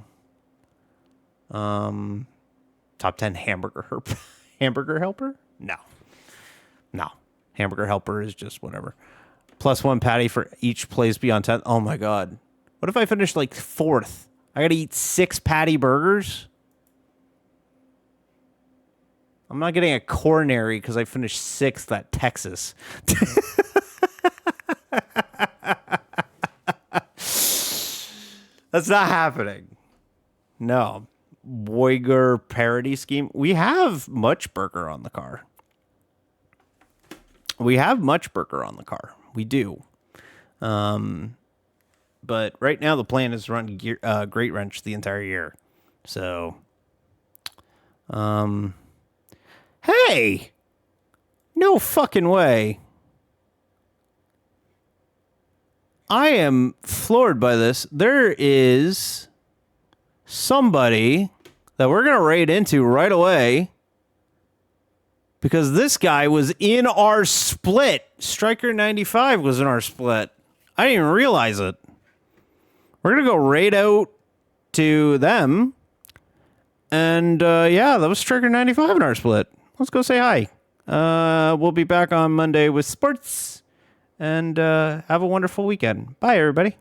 Top 10 hamburger helper? No. Hamburger helper is just whatever. +1 patty for each place beyond 10. Oh my God. What if I finish like 4th? I gotta eat 6 patty burgers? I'm not getting a coronary because I finished 6th at Texas. That's not happening. No. Boiger parody scheme. We have Much Burger on the car. We do. But right now the plan is to run Great Wrench the entire year. So, hey! No fucking way. I am floored by this. There is somebody that we're going to raid into right away because this guy was in our split. Striker 95 was in our split. I didn't even realize it. We're going to go raid out to them. And yeah, that was Striker 95 in our split. Let's go say hi. We'll be back on Monday with sports. And have a wonderful weekend. Bye, everybody.